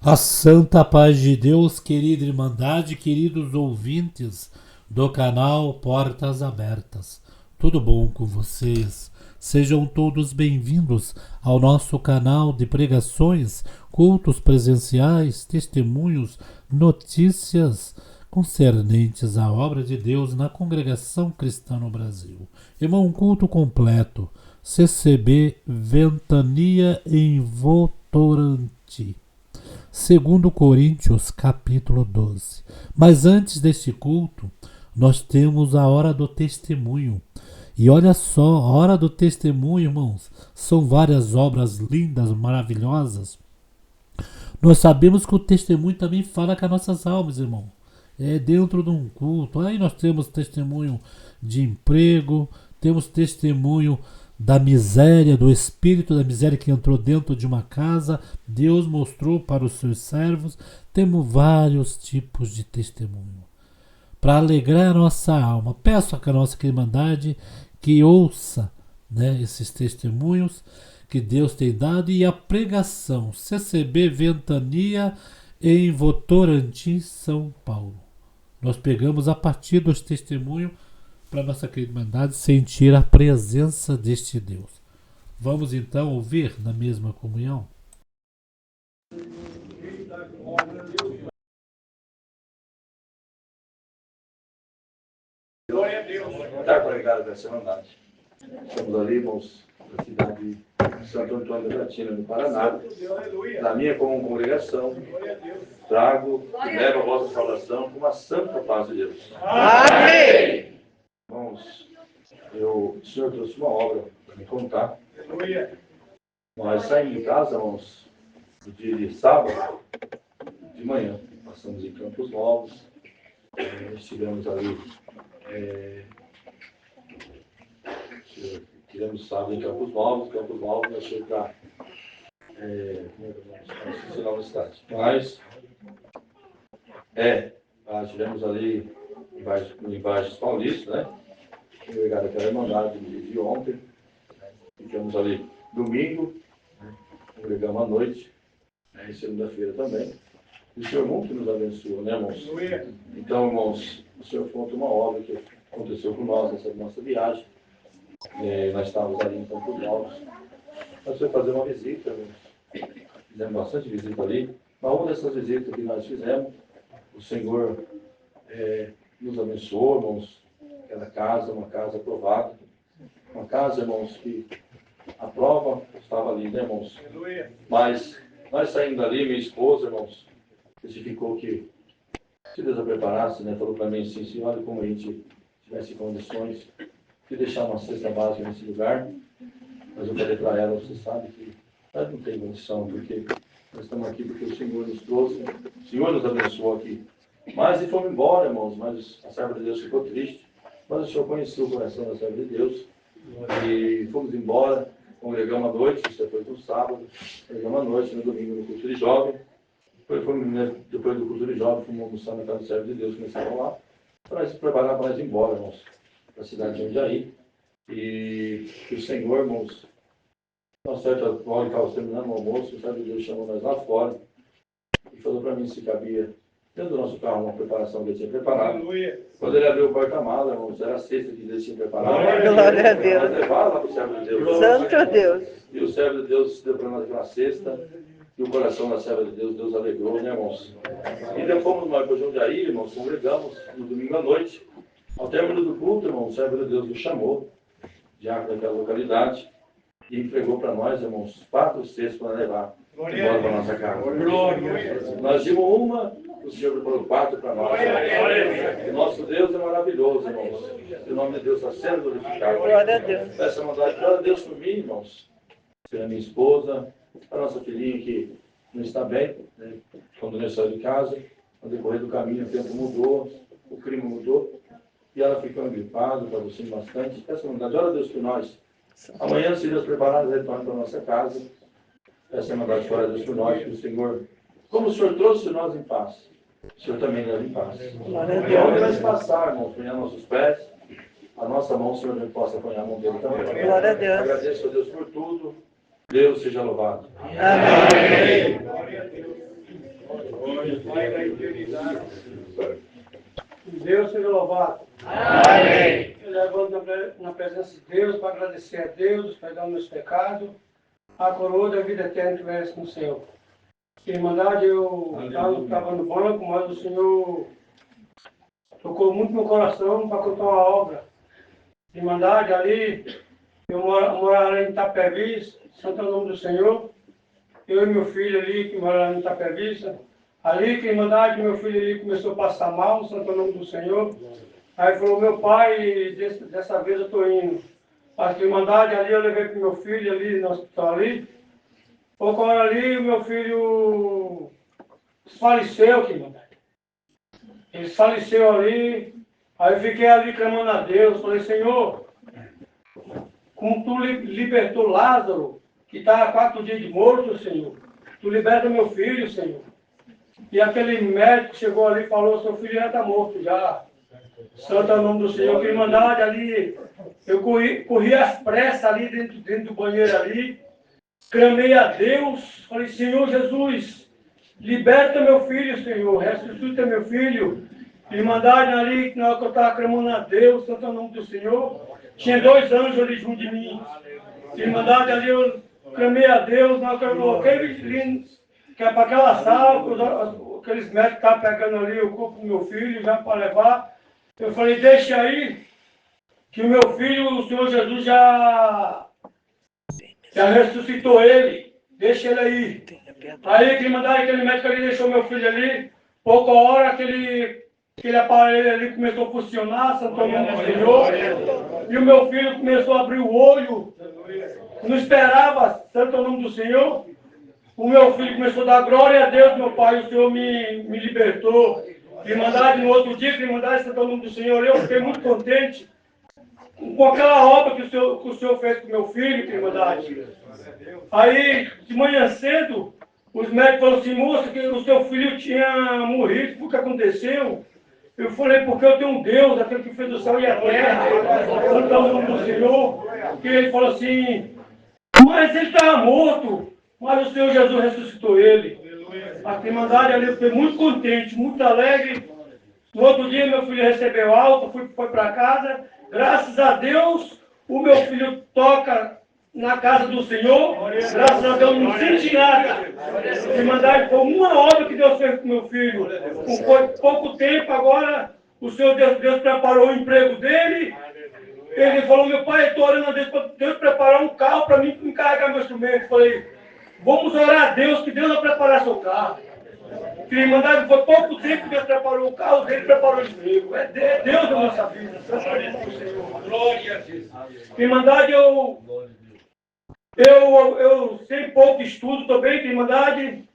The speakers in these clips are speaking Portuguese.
A santa paz de Deus, querida Irmandade, queridos ouvintes do canal Portas Abertas. Tudo bom com vocês? Sejam todos bem-vindos ao nosso canal de pregações, cultos presenciais, testemunhos, notícias concernentes à obra de Deus na congregação cristã no Brasil. Irmão, um culto completo. CCB Ventania em Votorantim. Segundo Coríntios, capítulo 12. Mas antes deste culto, nós temos a hora do testemunho. E olha só, a hora do testemunho, irmãos, são várias obras lindas, maravilhosas. Nós sabemos que o testemunho também fala com as nossas almas, irmão. É dentro de um culto. Aí nós temos testemunho de emprego, temos testemunho da miséria, do espírito da miséria que entrou dentro de uma casa, Deus mostrou para os seus servos. Temos vários tipos de testemunho. Para alegrar a nossa alma, peço a nossa Irmandade que ouça, esses testemunhos que Deus tem dado e a pregação CCB Ventania em Votorantim, São Paulo. Nós pegamos a partir dos testemunhos para nossa querida Irmandade sentir a presença deste Deus. Vamos então ouvir na mesma comunhão? Glória a Deus. Está conectado com essa Irmandade. Estamos ali, irmãos, na cidade de Santo Antônio da Platina, no Paraná. Na minha como congregação, trago e levo a vossa salvação com a santa paz de Deus. Amém! Irmãos, o Senhor trouxe uma obra para me contar. Nós saímos de casa, irmãos, no dia de sábado, de manhã. Passamos em Campos Novos. Estivemos ali. Tivemos sábado em Campos Novos, nós fomos para esqueci o nome da cidade. Mas estivemos ali em Baixos Paulistas, né? Obrigado àquela Irmandade de ontem. Ficamos ali domingo, congregamos à noite, e segunda-feira também. E o Senhor muito nos abençoou, né, irmãos? Então, irmãos, o Senhor conta uma obra que aconteceu com nós nessa nossa viagem. Nós estávamos ali em Campos Novos. Nós fomos fazer uma visita, fizemos bastante visita ali. Mas uma dessas visitas que nós fizemos, o Senhor nos abençoou, irmãos. Aquela casa, uma casa aprovada. Uma casa, irmãos, que a prova estava ali, né, irmãos? Mas nós saindo dali, minha esposa, irmãos, testificou que se Deus a preparasse, né, falou para mim assim, olha como a gente tivesse condições de deixar uma cesta básica nesse lugar. Mas eu falei para ela, você sabe que nós não tem condição, porque nós estamos aqui porque o Senhor nos trouxe, o Senhor nos abençoou aqui. Mas e fomos embora, irmãos, mas a serva de Deus ficou triste. Mas o Senhor conheceu o coração da serva de Deus. E fomos embora, congregamos à noite, isso foi no sábado, congregamos à noite, no domingo no culto de jovem. Depois do culto de jovem, fomos almoçar na casa do servo de Deus, começamos lá, para se preparar para nós ir embora, irmãos, para a cidade de Jundiaí. E o Senhor, irmãos, uma certa hora que estávamos terminando o almoço, o servo de Deus chamou nós lá fora e falou para mim se cabia dentro do nosso carro uma preparação que ele tinha preparado. Quando ele abriu o porta-mala, irmãos, era a cesta que ele tinha preparado. Glória a Deus. Nós levaram lá para o servo de Deus. Santo Deus. E o servo de Deus deu para nós aquela cesta. E o coração da serva de Deus, Deus alegrou, né, irmãos? E depois fomos nós para Jundiaí, irmãos, congregamos no domingo à noite. Ao término do culto, irmão, o servo de Deus nos chamou, diácono daquela localidade, e entregou para nós, irmãos, 4 cestas para levar embora para a nossa casa. Nós dimos uma, o Senhor preparou 4 para nós. E nosso Deus é maravilhoso, irmãos. E o nome de Deus está sendo glorificado. Glória a Deus. Peço a mandar glória a Deus por mim, irmãos. Pela minha esposa, a nossa filhinha que não está bem, né? Quando nós saímos de casa, no decorrer do caminho o tempo mudou, o clima mudou, e ela ficou engripada, tossindo bastante. Peço a mandar glória a Deus por nós. Amanhã, se Deus preparar, nós retornamos para a nossa casa. Essa é a mandar glória a Deus por nós, que o Senhor, como o Senhor trouxe nós em paz, o Senhor também leva em paz. Onde nós passarmos, apanhar nossos pés, a nossa mão, o Senhor não possa apanhar a mão dele também. Glória a Deus. Agradeço a Deus por tudo. Deus seja louvado. Amém. Pai da eternidade. Deus seja louvado. Amém. Eu levanto na presença de Deus para agradecer a Deus, perdão meus pecados, a coroa da vida eterna que merece no céu. Irmandade, eu estava no banco, mas o Senhor tocou muito no coração para contar uma obra. Irmandade, ali, eu moro ali em Itapevi, santo é o nome do Senhor. Eu e meu filho ali, que mora lá em Itapevi, ali, que Irmandade, meu filho ali começou a passar mal, santo é o nome do Senhor. Aí falou, meu pai, dessa vez eu estou indo. Mas que Irmandade, ali eu levei para meu filho ali no hospital ali. Pouco hora ali, o meu filho faleceu, que Irmandade. Ele faleceu ali, aí eu fiquei ali clamando a Deus, falei, Senhor, como tu libertou Lázaro, que está há 4 dias de morto, Senhor, tu liberta meu filho, Senhor. E aquele médico chegou ali e falou, seu filho já está morto, já. Santo é o nome do Senhor, que Irmandade ali, eu corri às pressas ali dentro do banheiro ali, clamei a Deus, falei, Senhor Jesus, liberta meu filho, Senhor, ressuscita meu filho. Irmandade ali, na hora que eu estava clamando a Deus, santo é o nome do Senhor, tinha 2 anjos ali junto de mim. Irmandade ali, eu clamei a Deus, na hora que eu coloquei que é para aquela sala, aqueles médicos estavam pegando ali o corpo do meu filho, já para levar. Eu falei, deixa aí, que o meu filho, o Senhor Jesus já ressuscitou ele, deixa ele aí. Aí que mandaram aquele médico ali, deixou meu filho ali, pouca hora aquele aparelho ali começou a funcionar, santo nome do Senhor, e o meu filho começou a abrir o olho, não esperava, santo nome do Senhor, o meu filho começou a dar glória a Deus, meu Pai, o Senhor me libertou. Irmandade, no outro dia, Irmandade, santo nome do Senhor, eu fiquei muito contente com aquela obra que o Senhor fez com meu filho, Irmandade. Aí, de manhã cedo, os médicos falaram assim, moça, que o seu filho tinha morrido, o que aconteceu? Eu falei, porque eu tenho um Deus, aquele que fez o céu e a terra, santo nome do Senhor, que ele falou assim, mas ele estava morto, mas o Senhor Jesus ressuscitou ele. A Irmandade ali, eu fiquei muito contente, muito alegre. No outro dia, meu filho recebeu alta, foi para casa. Graças a Deus, o meu filho toca na casa do Senhor. Graças a Deus, não senti nada. Irmandade, foi uma obra que Deus fez com meu filho. Com pouco tempo, agora, o Senhor Deus preparou o emprego dele. Ele falou, meu pai, eu estou orando a Deus para Deus preparar um carro para mim me carregar meu instrumento. Eu falei, vamos orar a Deus, que Deus vai preparar seu carro. Que Irmandade, foi pouco tempo que Deus preparou o carro dele, preparou o emprego. É Deus na nossa vida. Glória a Deus. Irmandade, eu sei pouco estudo também, Irmandade.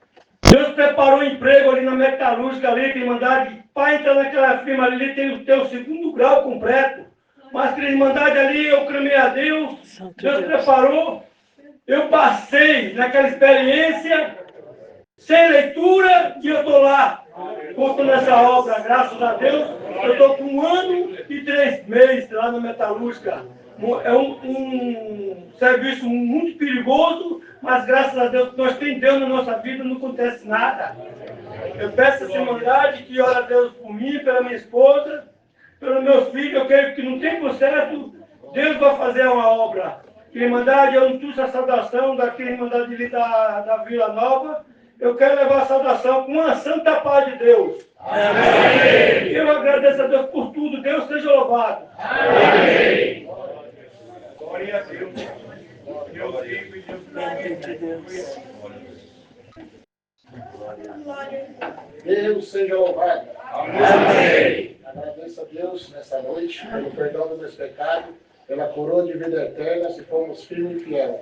Deus preparou emprego ali na metalúrgica ali, Irmandade. Para entrar naquela firma ali, tem o teu 2º grau completo. Mas, Irmandade, ali eu clamei a Deus, Deus preparou, eu passei naquela experiência, sem leitura, e eu estou lá, contando essa obra, graças a Deus. Eu estou com 1 ano e 3 meses lá na metalúrgica. É um serviço muito perigoso, mas graças a Deus, nós temos Deus na nossa vida, não acontece nada. Eu peço essa Irmandade que ora a Deus por mim, pela minha esposa, pelos meus filhos. Eu creio que no tempo certo, Deus vai fazer uma obra. Irmandade, eu não trouxe a saudação daquela Irmandade ali da Vila Nova. Eu quero levar a saudação com uma santa paz de Deus. Amém. Eu agradeço a Deus por tudo. Deus seja louvado. Amém. Glória a Deus. Deus vive, Deus. Deus seja louvado. Amém. Agradeço a Deus nessa noite pelo perdão dos meus pecados, pela coroa de vida eterna, se formos firmes e fiéis.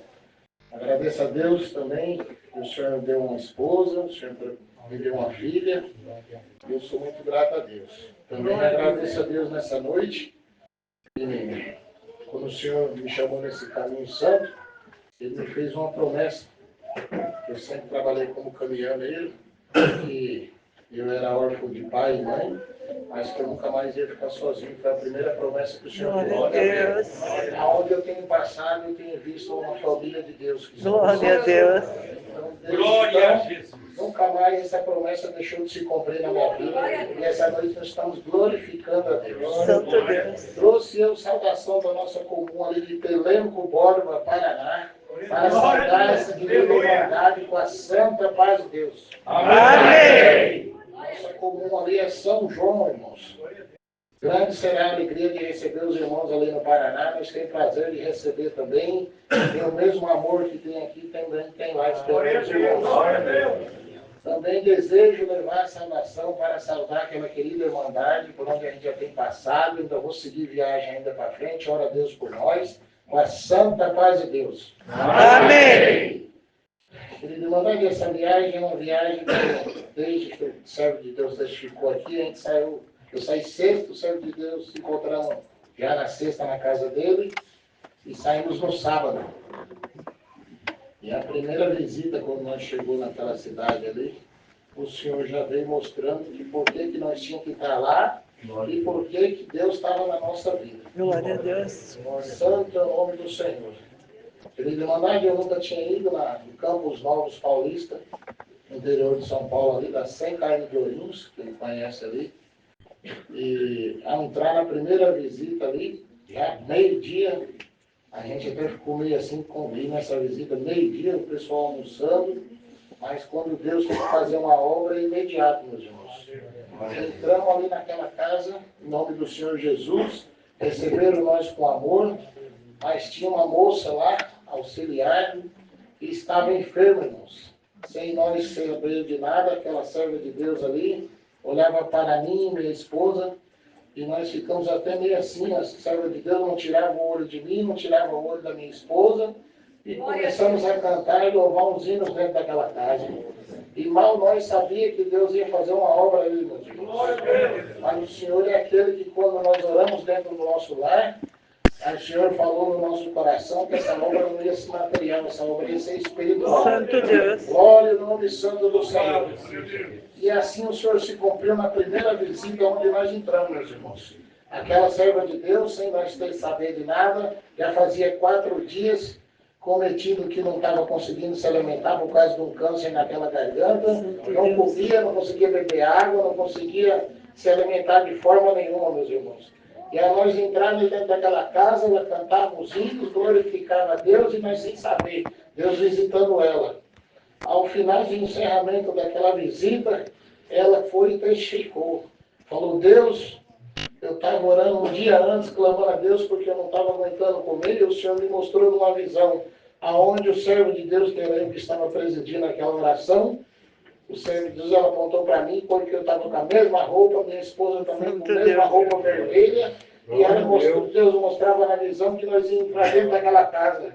Agradeço a Deus também que o Senhor me deu uma esposa, o Senhor me deu uma filha. Eu sou muito grato a Deus. Também agradeço a Deus nessa noite. E quando o Senhor me chamou nesse caminho santo, Ele me fez uma promessa. Eu sempre trabalhei como caminhoneiro, que eu era órfão de pai e mãe, mas que eu nunca mais ia ficar sozinho. Foi a primeira promessa que o Senhor me deu. Glória a Deus. Aonde eu tenho passado, eu tenho visto uma família de Deus. Glória a Deus. Então, Deus, glória a Jesus. Nunca mais mais essa promessa deixou de se cumprir na minha vida. E essa noite nós estamos glorificando a Deus. Santo Deus. Trouxe eu saudação da nossa comum ali de Telemco, Borba, Paraná, para saudar essa querida irmandade com a santa paz de Deus. Amém. Nossa comum ali é São João, irmãos. Grande será a alegria de receber os irmãos ali no Paraná. Nós temos prazer de receber também. Tem o mesmo amor que tem aqui, também tem lá esperando os irmãos. Também desejo levar a saudação para saudar aquela querida irmandade por onde a gente já tem passado. Ainda vou seguir viagem ainda para frente. Ora a Deus por nós. Com a santa paz de Deus. Amém. Querida irmandade, essa viagem é uma viagem que desde que o servo de Deus testificou aqui, a gente saiu. Eu saí sexta, o servo de Deus se encontramos já na sexta na casa dele e saímos no sábado. E a primeira visita, quando nós chegamos naquela cidade ali, o Senhor já veio mostrando que por que nós tínhamos que estar lá e por que Deus estava na nossa vida. Glória a Deus. Santo é o nome do Senhor. Querida irmandade, eu nunca tinha ido no Campos Novos Paulista, no interior de São Paulo, ali, das 100 km de Ourinhos, que ele conhece ali. E ao entrar na primeira visita ali, já meio-dia, a gente até ficou meio assim, comi nessa visita, meio-dia, o pessoal almoçando, mas quando Deus quer fazer uma obra, é imediato, meus irmãos. Nós entramos ali naquela casa, em nome do Senhor Jesus, receberam nós com amor, mas tinha uma moça lá, auxiliar, que estava enferma, irmãos. Sem nós saber de nada, aquela serva de Deus ali, olhava para mim e minha esposa, e nós ficamos até meio assim, a serva de Deus não tirava o olho de mim, não tirava o olho da minha esposa, e começamos a cantar e louvar uns hinos dentro daquela casa. E mal nós sabíamos que Deus ia fazer uma obra ali, meus irmãos. Mas o Senhor é aquele que quando nós oramos dentro do nosso lar, o Senhor falou no nosso coração que essa obra não ia se material, essa obra ia ser espiritual. Santo Deus. Glória ao nome santo do Senhor. E assim o Senhor se cumpriu na primeira visita onde nós entramos, meus irmãos. Aquela serva de Deus, sem nós ter saber de nada, já fazia 4 dias cometido que não estava conseguindo se alimentar por causa de um câncer naquela garganta, não comia, não conseguia beber água, não conseguia se alimentar de forma nenhuma, meus irmãos. E aí nós entramos dentro daquela casa, ela cantava os hinos, glorificava a Deus e nós sem saber, Deus visitando ela. Ao final de encerramento daquela visita, ela foi e testificou. Falou, Deus, eu estava orando um dia antes, clamando a Deus, porque eu não estava aguentando comer, e o Senhor me mostrou numa visão, aonde o servo de Deus, que era eu que estava presidindo aquela oração, o servo de Deus, ela apontou para mim, porque eu estava com a mesma roupa, minha esposa também com a mesma roupa vermelha, e ela mostrou, Deus mostrava na visão que nós íamos para dentro daquela casa.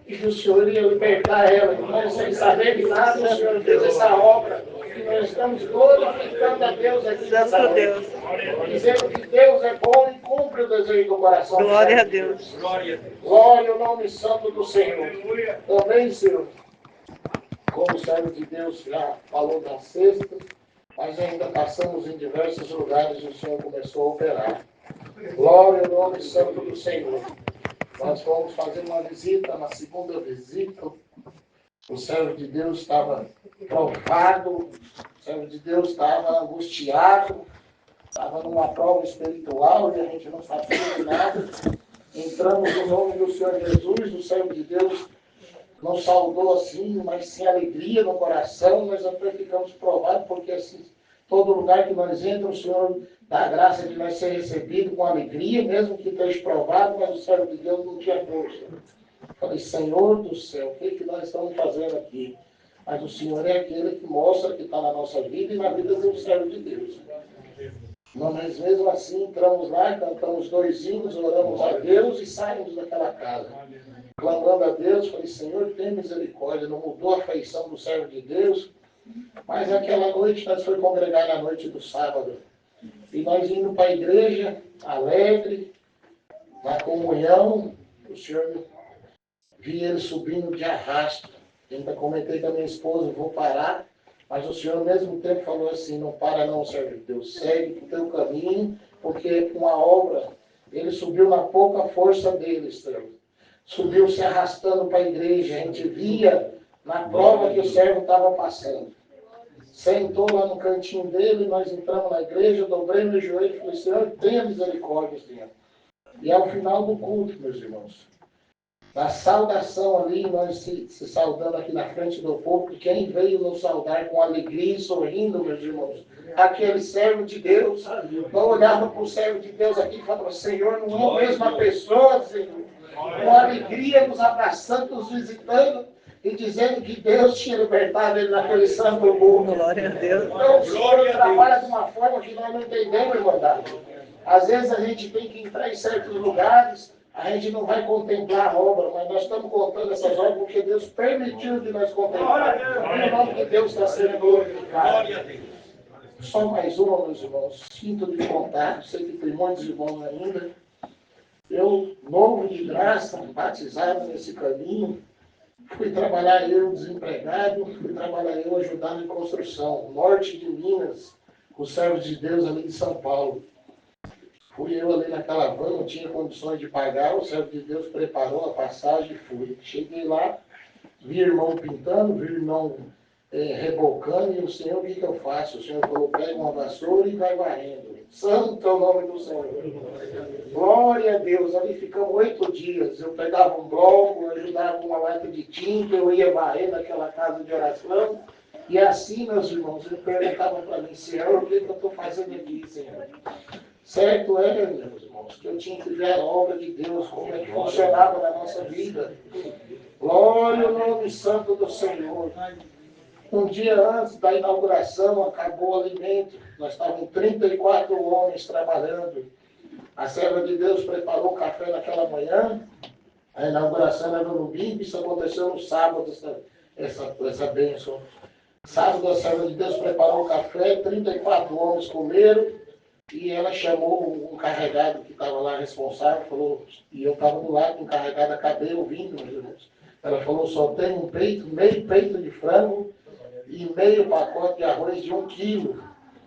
E que o Senhor ia libertar ela. E nós, sem saber de nada, o Senhor fez essa obra. E nós estamos glorificando a Deus aqui nessa Santo noite. Deus. Dizendo que Deus é bom e cumpre o desejo do coração. Glória a Deus. Glória ao nome santo do Senhor. Também, Senhor, como o servo de Deus já falou na sexta, mas ainda passamos em diversos lugares e o Senhor começou a operar. Glória ao nome santo do Senhor. Nós fomos fazer uma visita, na segunda visita, o servo de Deus estava provado, o servo de Deus estava angustiado, estava numa prova espiritual e a gente não sabia de nada. Entramos no nome do Senhor Jesus, o servo de Deus nos saudou assim, mas sem alegria no coração, nós até ficamos provados, porque assim, todo lugar que nós entramos, o Senhor dá a graça de nós ser recebido com alegria, mesmo que esteja provado, mas o servo de Deus não tinha força. Falei, Senhor do céu, o que nós estamos fazendo aqui? Mas o Senhor é aquele que mostra que está na nossa vida e na vida do servo de Deus. Mas mesmo assim, entramos lá, cantamos 2 hinos, oramos a Deus e saímos daquela casa. Clamando a Deus, falei, Senhor, tem misericórdia, não mudou a feição do servo de Deus. Mas aquela noite, nós fomos congregar na noite do sábado. E nós indo para a igreja, alegre, na comunhão, o Senhor via ele subindo de arrasto. Ainda comentei com a minha esposa, vou parar, mas o Senhor ao mesmo tempo falou assim, não para não, servo de Deus, segue o teu caminho, porque com a obra, ele subiu na pouca força dele, servo. Subiu se arrastando para a igreja, a gente via na prova que o servo estava passando. sentou lá no cantinho dele, nós entramos na igreja, dobrei meu joelho e falei, Senhor, tenha misericórdia, Senhor. E ao final do culto, meus irmãos, na saudação ali, nós se saudando aqui na frente do povo, e quem veio nos saudar com alegria e sorrindo, meus irmãos, aquele servo de Deus, não olhava para o servo de Deus aqui e falava, Senhor, não é a mesma pessoa, Senhor, com alegria nos abraçando, nos visitando, e dizendo que Deus tinha libertado ele naquele santo mundo. Glória a Deus. Então o Senhor trabalha de uma forma que nós não entendemos, irmandade. Às vezes a gente tem que entrar em certos lugares, a gente não vai contemplar a obra, mas nós estamos contando essas obras porque Deus permitiu que nós contemplemos. E o nome de Deus está sendo glorificado. Só mais uma, meus irmãos, sinto de contar, sei que tem muitos irmãos ainda. Eu, novo de graça, batizado nesse caminho, fui trabalhar eu desempregado, fui trabalhar eu ajudando em construção, norte de Minas, com os servos de Deus ali de São Paulo. Fui eu ali naquela van, não tinha condições de pagar, o servo de Deus preparou a passagem e fui. Cheguei lá, vi irmão pintando, vi irmão rebocando, e o Senhor, o que eu faço? O Senhor falou, pega uma vassoura e vai varrendo. Santo é o nome do Senhor. Glória a Deus, ali ficamos 8 dias. Eu pegava um bloco, ajudava uma lata de tinta, eu ia varrendo aquela casa de oração. E assim, meus irmãos, eu perguntava para mim, Senhor, o que eu estou fazendo aqui, Senhor? Certo é, meus irmãos, que eu tinha que ver a obra de Deus, como é que funcionava na nossa vida. Glória ao nome santo do Senhor. Um dia antes da inauguração, acabou o alimento. Nós estávamos 34 homens trabalhando. A serva de Deus preparou o café naquela manhã. A inauguração era no domingo, isso aconteceu no sábado, essa bênção. Sábado, a serva de Deus preparou o café, 34 homens comeram. E ela chamou um carregado que estava lá responsável, falou, e eu estava do lado do carregado, acabei ouvindo, meus irmãos. Ela falou, só tem um peito, meio peito de frango e meio pacote de arroz de 1 quilo.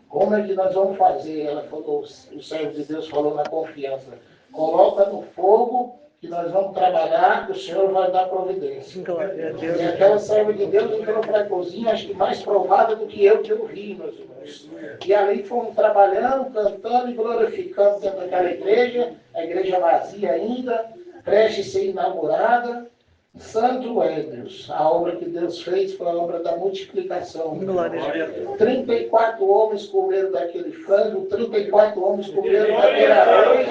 Como é que nós vamos fazer? Ela falou, o servo de Deus falou na confiança, coloca no fogo que nós vamos trabalhar, que o Senhor vai dar providência. Glória a Deus. E aquela serva de Deus entrou para a cozinha, acho que mais provada do que eu vi, meus irmãos. E ali fomos trabalhando, cantando e glorificando dentro daquela igreja, a igreja vazia ainda, prestes a ser inaugurada. Santo é Deus. A obra que Deus fez foi a obra da multiplicação. Glória a Deus. 34 homens comeram daquele frango, 34 homens comeram daquele arroz,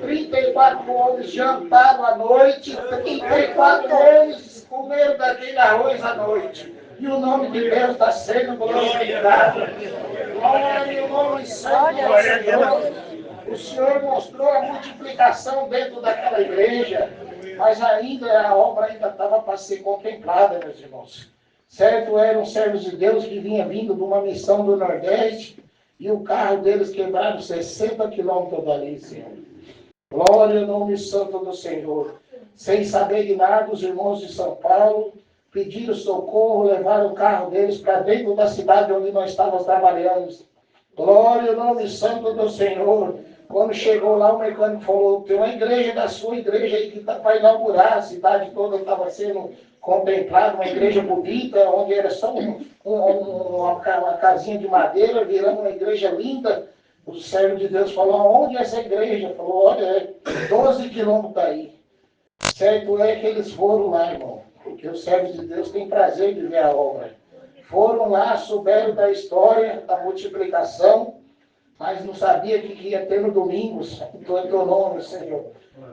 34 homens jantaram à noite, 34 homens comeram daquele arroz à noite. E o nome de Deus está sendo glorificado. Glória ao nome santo do Senhor. O Senhor mostrou a multiplicação dentro daquela igreja. Mas ainda a obra ainda estava para ser contemplada, meus irmãos. Certo, eram servos de Deus que vinham vindo de uma missão do Nordeste e o carro deles quebraram 60 quilômetros dali, Senhor. Glória ao nome santo do Senhor. Sem saber de nada, os irmãos de São Paulo pediram socorro, levaram o carro deles para dentro da cidade onde nós estávamos trabalhando. Glória ao nome santo do Senhor. Quando chegou lá, o mecânico falou, tem uma igreja da sua igreja aí que está para inaugurar, a cidade toda estava sendo contemplada, uma igreja bonita, onde era só uma casinha de madeira, virando uma igreja linda. O servo de Deus falou, onde é essa igreja? Falou, olha, é 12 quilômetros daí. Certo é que eles foram lá, irmão, porque os servos de Deus têm prazer de ver a obra. Foram lá, souberam da história, da multiplicação, mas não sabia que ia ter no domingo, santo é teu nome, Senhor.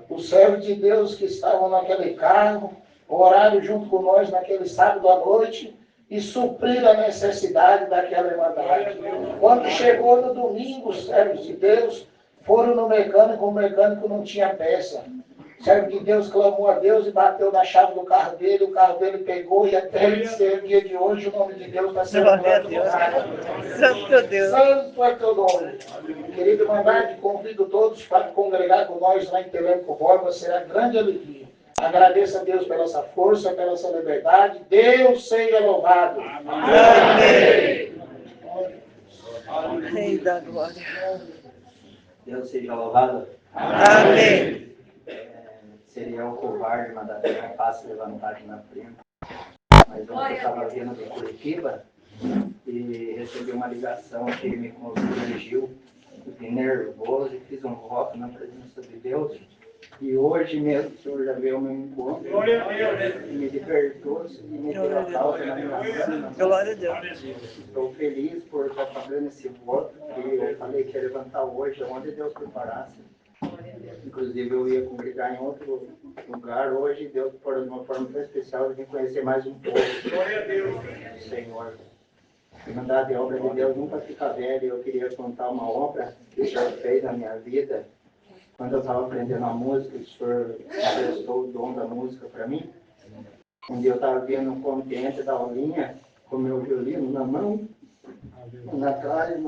Os servos de Deus que estavam naquele carro, oraram junto com nós naquele sábado à noite e supriram a necessidade daquela irmandade. Quando chegou no domingo, os servos de Deus foram no mecânico, o mecânico não tinha peça. O servo de Deus clamou a Deus e bateu na chave do carro dele, o carro dele pegou e até o dia de hoje o nome de Deus está sendo glorificado. Santo Deus. Santo é teu nome. Querido irmandade, convido todos para congregar com nós lá em Telêmaco Borba, será grande alegria. Agradeço a Deus pela essa força, pela essa liberdade. Deus seja louvado. Amém. Rei da glória. Deus seja louvado. Amém. Seria o covarde, mas não é fácil levantar aqui na frente. Mas eu estava vindo de Curitiba e recebi uma ligação que me constrangiu, fiquei nervoso e fiz um voto na presença de Deus. E hoje mesmo o Senhor já veio ao meu encontro, e me libertou e me deu a causa na minha mão. Glória a Deus. Estou feliz por estar pagando esse voto que eu falei que ia levantar hoje, onde Deus preparasse. Inclusive eu ia congregar em outro lugar hoje, Deus por uma forma tão especial de me conhecer mais um pouco. Glória a Deus, Senhor. A Irmandade de Obra de Deus nunca fica velha. Eu queria contar uma obra que o Senhor fez na minha vida. Quando eu estava aprendendo a música, o Senhor prestou o dom da música para mim. Um dia eu estava vindo um contente da aulinha, com meu violino na mão, na cara,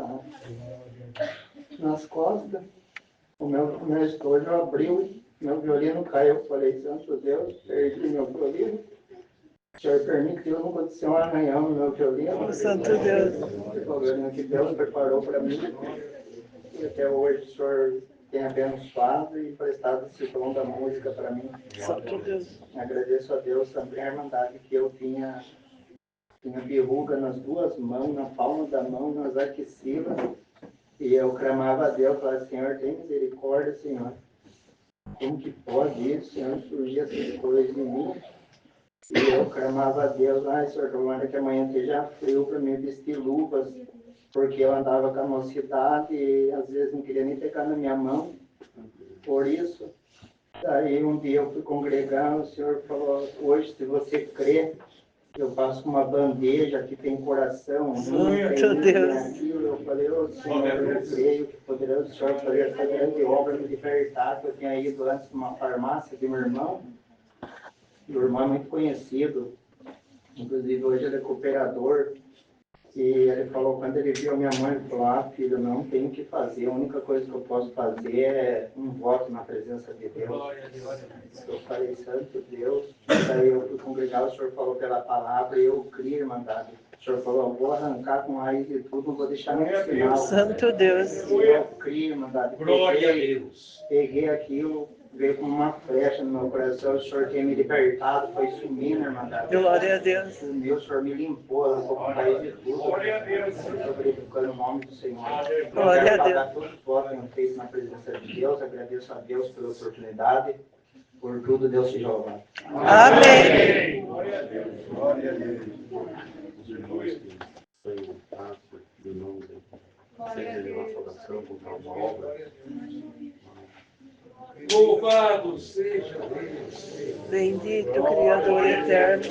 nas costas. O meu estojo abriu, meu violino caiu. Eu falei, santo Deus, perdi meu violino. O Senhor permitiu não acontecer um arranhão no meu violino. Santo Deus. O violino que Deus preparou para mim. E até hoje o Senhor tem abençoado e prestado esse dom da música para mim. Santo Deus. Agradeço a Deus também a Irmandade que eu tinha verruga nas duas mãos, na palma da mão, nas axilas. E eu clamava a Deus, falava, Senhor, tem misericórdia, Senhor. Como que pode isso, Senhor, surgir essas coisas em mim? E eu clamava a Deus, Senhor, tomara que amanhã esteja frio para mim vestir luvas, porque eu andava com a mocidade e às vezes não queria nem pegar na minha mão. Por isso, daí um dia eu fui congregar, o Senhor falou, hoje, se você crê, eu faço uma bandeja que tem coração, Santo Deus. aquilo. Eu falei, Senhor, eu creio que poderá o Senhor fazer essa grande obra, me libertar, que eu tinha ido antes numa farmácia de meu irmão. Meu irmão é muito conhecido, inclusive hoje ele é cooperador. E ele falou, quando ele viu a minha mãe, ele falou, filho, não tem o que fazer, a única coisa que eu posso fazer é um voto na presença de Deus. Eu falei, santo Deus, daí eu fui congregar, o Senhor falou pela palavra, e eu criei, Irmandade. O Senhor falou, eu vou arrancar com raiz de tudo, não vou deixar nem sinal. Santo Deus. Eu criei, Irmandade. Glória a Deus. Peguei aquilo, veio como uma flecha no meu coração, o Senhor tinha me libertado, foi sumindo, Irmandade. Glória a Deus. Sumiu, o Senhor me limpou, arrancou com raiz de tudo. Glória a Deus. Eu glorificando o nome do Senhor. Glória a Quero Deus. pagar todos os votos que eu fiz na presença de Deus, agradeço a Deus pela oportunidade, por tudo Deus seja louvado. Amém. Glória a Deus. Glória a Deus. Os irmãos que foi lutado, irmãos seja de uma saudação, contar uma obra. Louvado seja Deus. Bendito Criador eterno.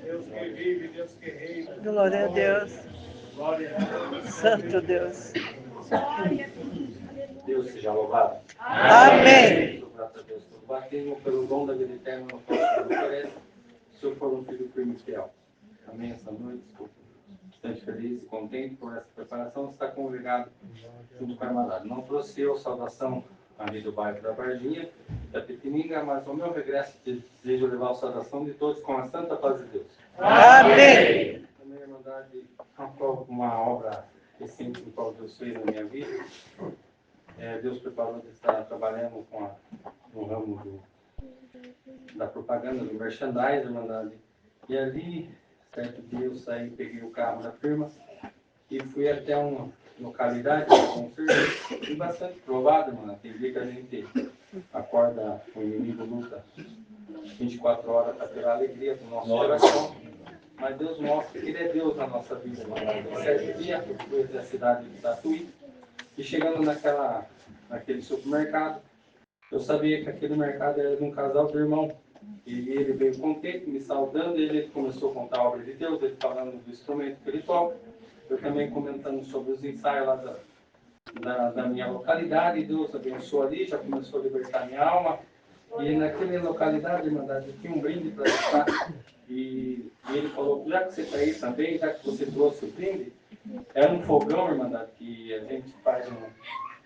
Deus que vive, Deus que reina. Glória a Deus. Santo Deus. Deus seja louvado. Amém. Sou grato a Deus pelo batismo, pelo dom da vida eterna no qual o Senhor me oferece. Se eu for um filho firme e fiel. Amém. Essa noite, estou bastante feliz e contente por essa preparação de estar congregado junto com a Irmandade. Não trouxe eu saudação ali do bairro da Varginha, da Petininga, mas ao meu regresso desejo levar a saudação de todos com a santa paz de Deus. Amém. Também a Irmandade, uma obra recente no qual Deus fez na minha vida. Deus preparou de estar trabalhando no ramo da propaganda, do merchandising, Irmandade. E ali, certo dia, eu saí, peguei o carro da firma e fui até uma localidade com serviço e bastante provado, mano. Tem dia que a gente acorda, o inimigo luta 24 horas para tirar a alegria do nosso coração. Mas Deus mostra que Ele é Deus na nossa vida, mano. Certo dia, eu fui até a cidade de Tatuí e chegando naquele supermercado, eu sabia que aquele mercado era de um casal de irmão. E ele veio contente, me saudando, ele começou a contar a obra de Deus, ele falando do instrumento que ele toca. Eu também comentando sobre os ensaios lá da minha localidade, e Deus abençoou ali, já começou a libertar minha alma. E naquela localidade, Irmandade, eu tinha um brinde para deixar. E ele falou, já que você está aí também, já que você trouxe o brinde, é um fogão, Irmandade, que a gente faz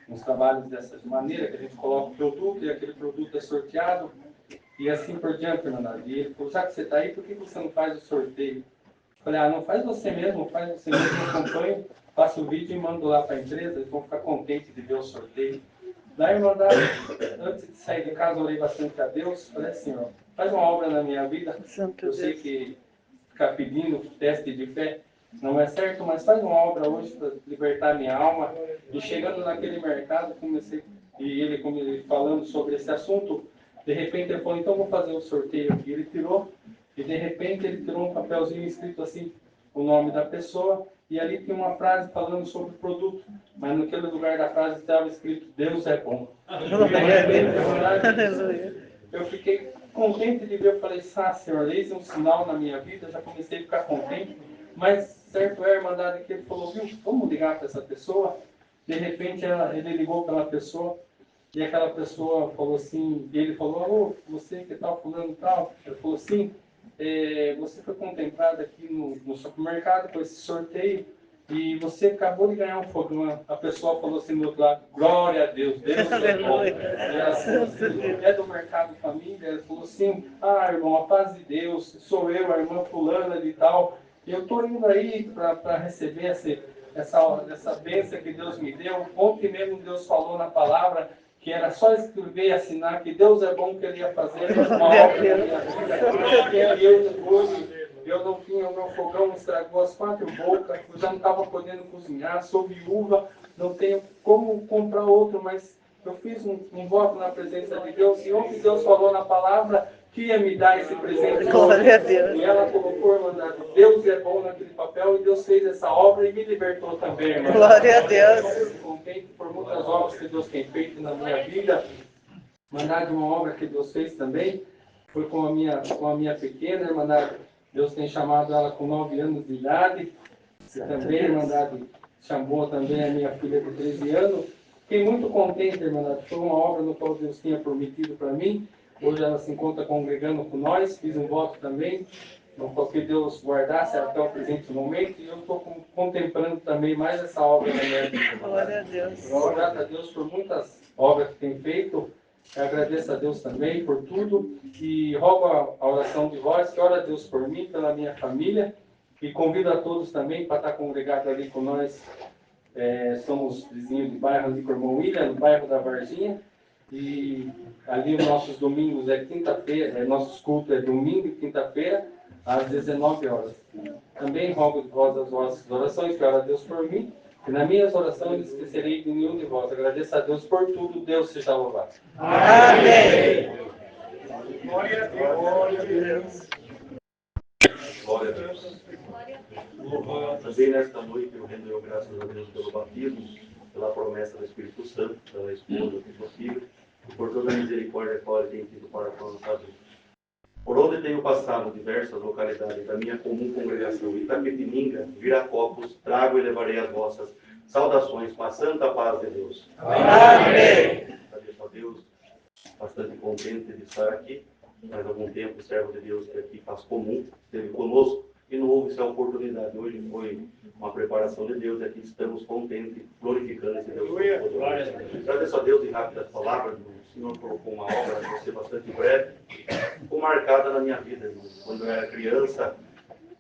uns trabalhos dessa maneira, que a gente coloca o produto e aquele produto é sorteado. E assim por diante, Irmandade. E ele falou, já que você está aí, por que você não faz o sorteio? Eu falei, não faz você mesmo, eu acompanho, faço o vídeo e mando lá para a empresa, eles vão ficar contentes de ver o sorteio. Na Irmandade, antes de sair de casa, eu orei bastante a Deus, falei assim, ó, faz uma obra na minha vida, Santo eu sei Deus. que ficar pedindo teste de fé não é certo, mas faz uma obra hoje para libertar minha alma. E chegando naquele mercado, comecei, e ele falando sobre esse assunto, de repente ele falou, então vou fazer o sorteio aqui. Ele tirou, e de repente ele tirou um papelzinho escrito assim, o nome da pessoa, e ali tinha uma frase falando sobre o produto, mas naquele lugar da frase estava escrito, Deus é bom. Glória a Deus. Aleluia. Eu fiquei contente de ver, eu falei, Senhor, eis um sinal na minha vida, já comecei a ficar contente, mas certo é a Irmandade que ele falou, viu, vamos ligar para essa pessoa, de repente ele ligou para aquela pessoa, e aquela pessoa falou assim, e ele falou, alô, você que tal, fulano e tal, ele falou assim, você foi contemplado aqui no supermercado com esse sorteio, e você acabou de ganhar um fogão. A pessoa falou assim do outro lado, glória a Deus, Deus é bom. E ela falou assim, é do Mercado Família? Ela falou assim, irmão, a paz de Deus, sou eu, a irmã fulana de tal, e eu estou indo aí para receber essa bênção que Deus me deu. Ontem mesmo Deus falou na palavra que era só escrever e assinar que Deus é bom, que Ele ia fazer uma obra na minha vida. E eu não tinha, o meu fogão estragou as 4 bocas, eu já não estava podendo cozinhar, sou viúva, não tenho como comprar outro, mas eu fiz um voto na presença de Deus, e ontem Deus falou na palavra que ia me dar esse presente. Glória a Deus. E ela colocou, irmã, Deus é bom naquele papel, e Deus fez essa obra e me libertou também, irmã. Glória a Deus. Eu fico contente por muitas obras que Deus tem feito na minha vida. Irmandade, uma obra que Deus fez também foi com a minha pequena irmandade. Deus tem chamado ela com 9 anos de idade. E também, irmandade, chamou também a minha filha de 13 anos. Fiquei muito contente, irmandade. Foi uma obra no qual Deus tinha prometido para mim. Hoje ela se encontra congregando com nós. Fiz um voto também, no qual que Deus guardasse até o presente momento. E eu estou contemplando também mais essa obra na minha vida. Glória a Deus. Eu grato a Deus por muitas obras que tem feito. Eu agradeço a Deus também por tudo e rogo a oração de vós, que ora a Deus por mim, pela minha família, e convido a todos também para estar congregados ali com nós. Somos vizinhos de bairro ali com o irmão William, no bairro da Varginha, e ali os nossos domingos é quinta-feira, nossos cultos é domingo e quinta-feira, às 19 horas. Também rogo de vós as vossas orações, que ora a Deus por mim, e nas minhas orações esquecerei de nenhum de vós. Agradeço a Deus por tudo, Deus seja louvado. Amém. Glória a Deus. Glória a Deus. Glória a Deus. Também nesta noite eu rendo graças a Deus pelo batismo, pela promessa do Espírito Santo, pela esposa do seu filho, e por toda a misericórdia que ele tem tido para com a nossa vida. Por onde tenho passado diversas localidades da minha comum congregação, Itapetininga, Viracopos, trago e levarei as vossas saudações com a santa paz de Deus. Amém. Agradeço a Deus, bastante contente de estar aqui. Faz algum tempo o servo de Deus que aqui faz comum, esteve conosco e não houve essa oportunidade. Hoje foi uma preparação de Deus e aqui estamos contentes, glorificando esse Deus. Agradeço a Deus de rápidas palavras. O Senhor colocou uma obra, vai ser bastante breve, ficou marcada na minha vida, irmão. Quando eu era criança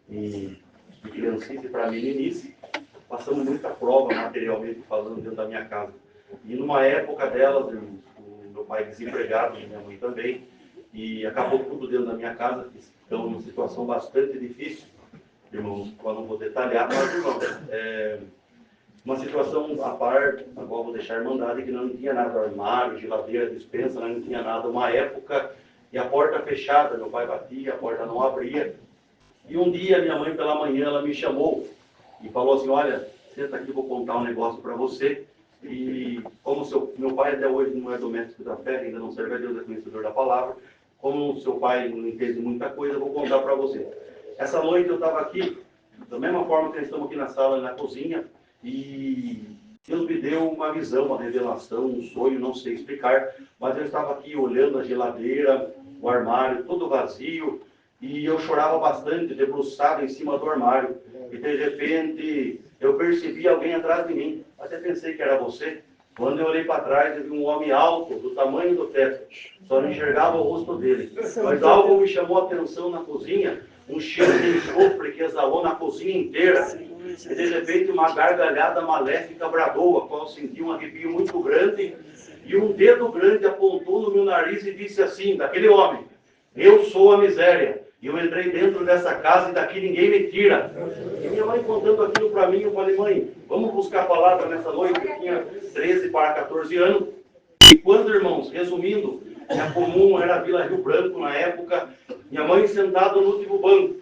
e de criancice para meninice, passamos muita prova materialmente falando dentro da minha casa. E numa época delas, irmãos, o meu pai desempregado, minha mãe também, e acabou tudo dentro da minha casa, que estão numa situação bastante difícil, irmãos, eu não vou detalhar, mas, irmãos, uma situação à parte, a qual vou deixar a Irmandade, que não tinha nada, armário, geladeira, despensa, não tinha nada, uma época, e a porta fechada, meu pai batia, a porta não abria, e um dia minha mãe pela manhã, ela me chamou, e falou assim, olha, senta aqui, vou contar um negócio para você, e como meu pai até hoje não é doméstico da fé, ainda não serve a Deus, é conhecedor da palavra, como o seu pai não entende muita coisa, eu vou contar para você. Essa noite eu estava aqui, da mesma forma que nós estamos aqui na sala e na cozinha, e Deus me deu uma visão, uma revelação, um sonho, não sei explicar, mas eu estava aqui olhando a geladeira, o armário, todo vazio, e eu chorava bastante, debruçado em cima do armário, e de repente eu percebi alguém atrás de mim, até pensei que era você. Quando eu olhei para trás, eu vi um homem alto, do tamanho do teto, só não enxergava o rosto dele, mas algo me chamou a atenção na cozinha, um cheiro de enxofre que exalou na cozinha inteira. e de repente uma gargalhada maléfica bradou, a qual senti um arrepio muito grande, e um dedo grande apontou no meu nariz e disse assim, daquele homem: eu sou a miséria, e eu entrei dentro dessa casa e daqui ninguém me tira. E minha mãe contando aquilo para mim, eu falei: mãe, vamos buscar a palavra nessa noite. Eu tinha 13 para 14 anos. E quando, irmãos, resumindo, minha comum era Vila Rio Branco na época, minha mãe sentada no último banco,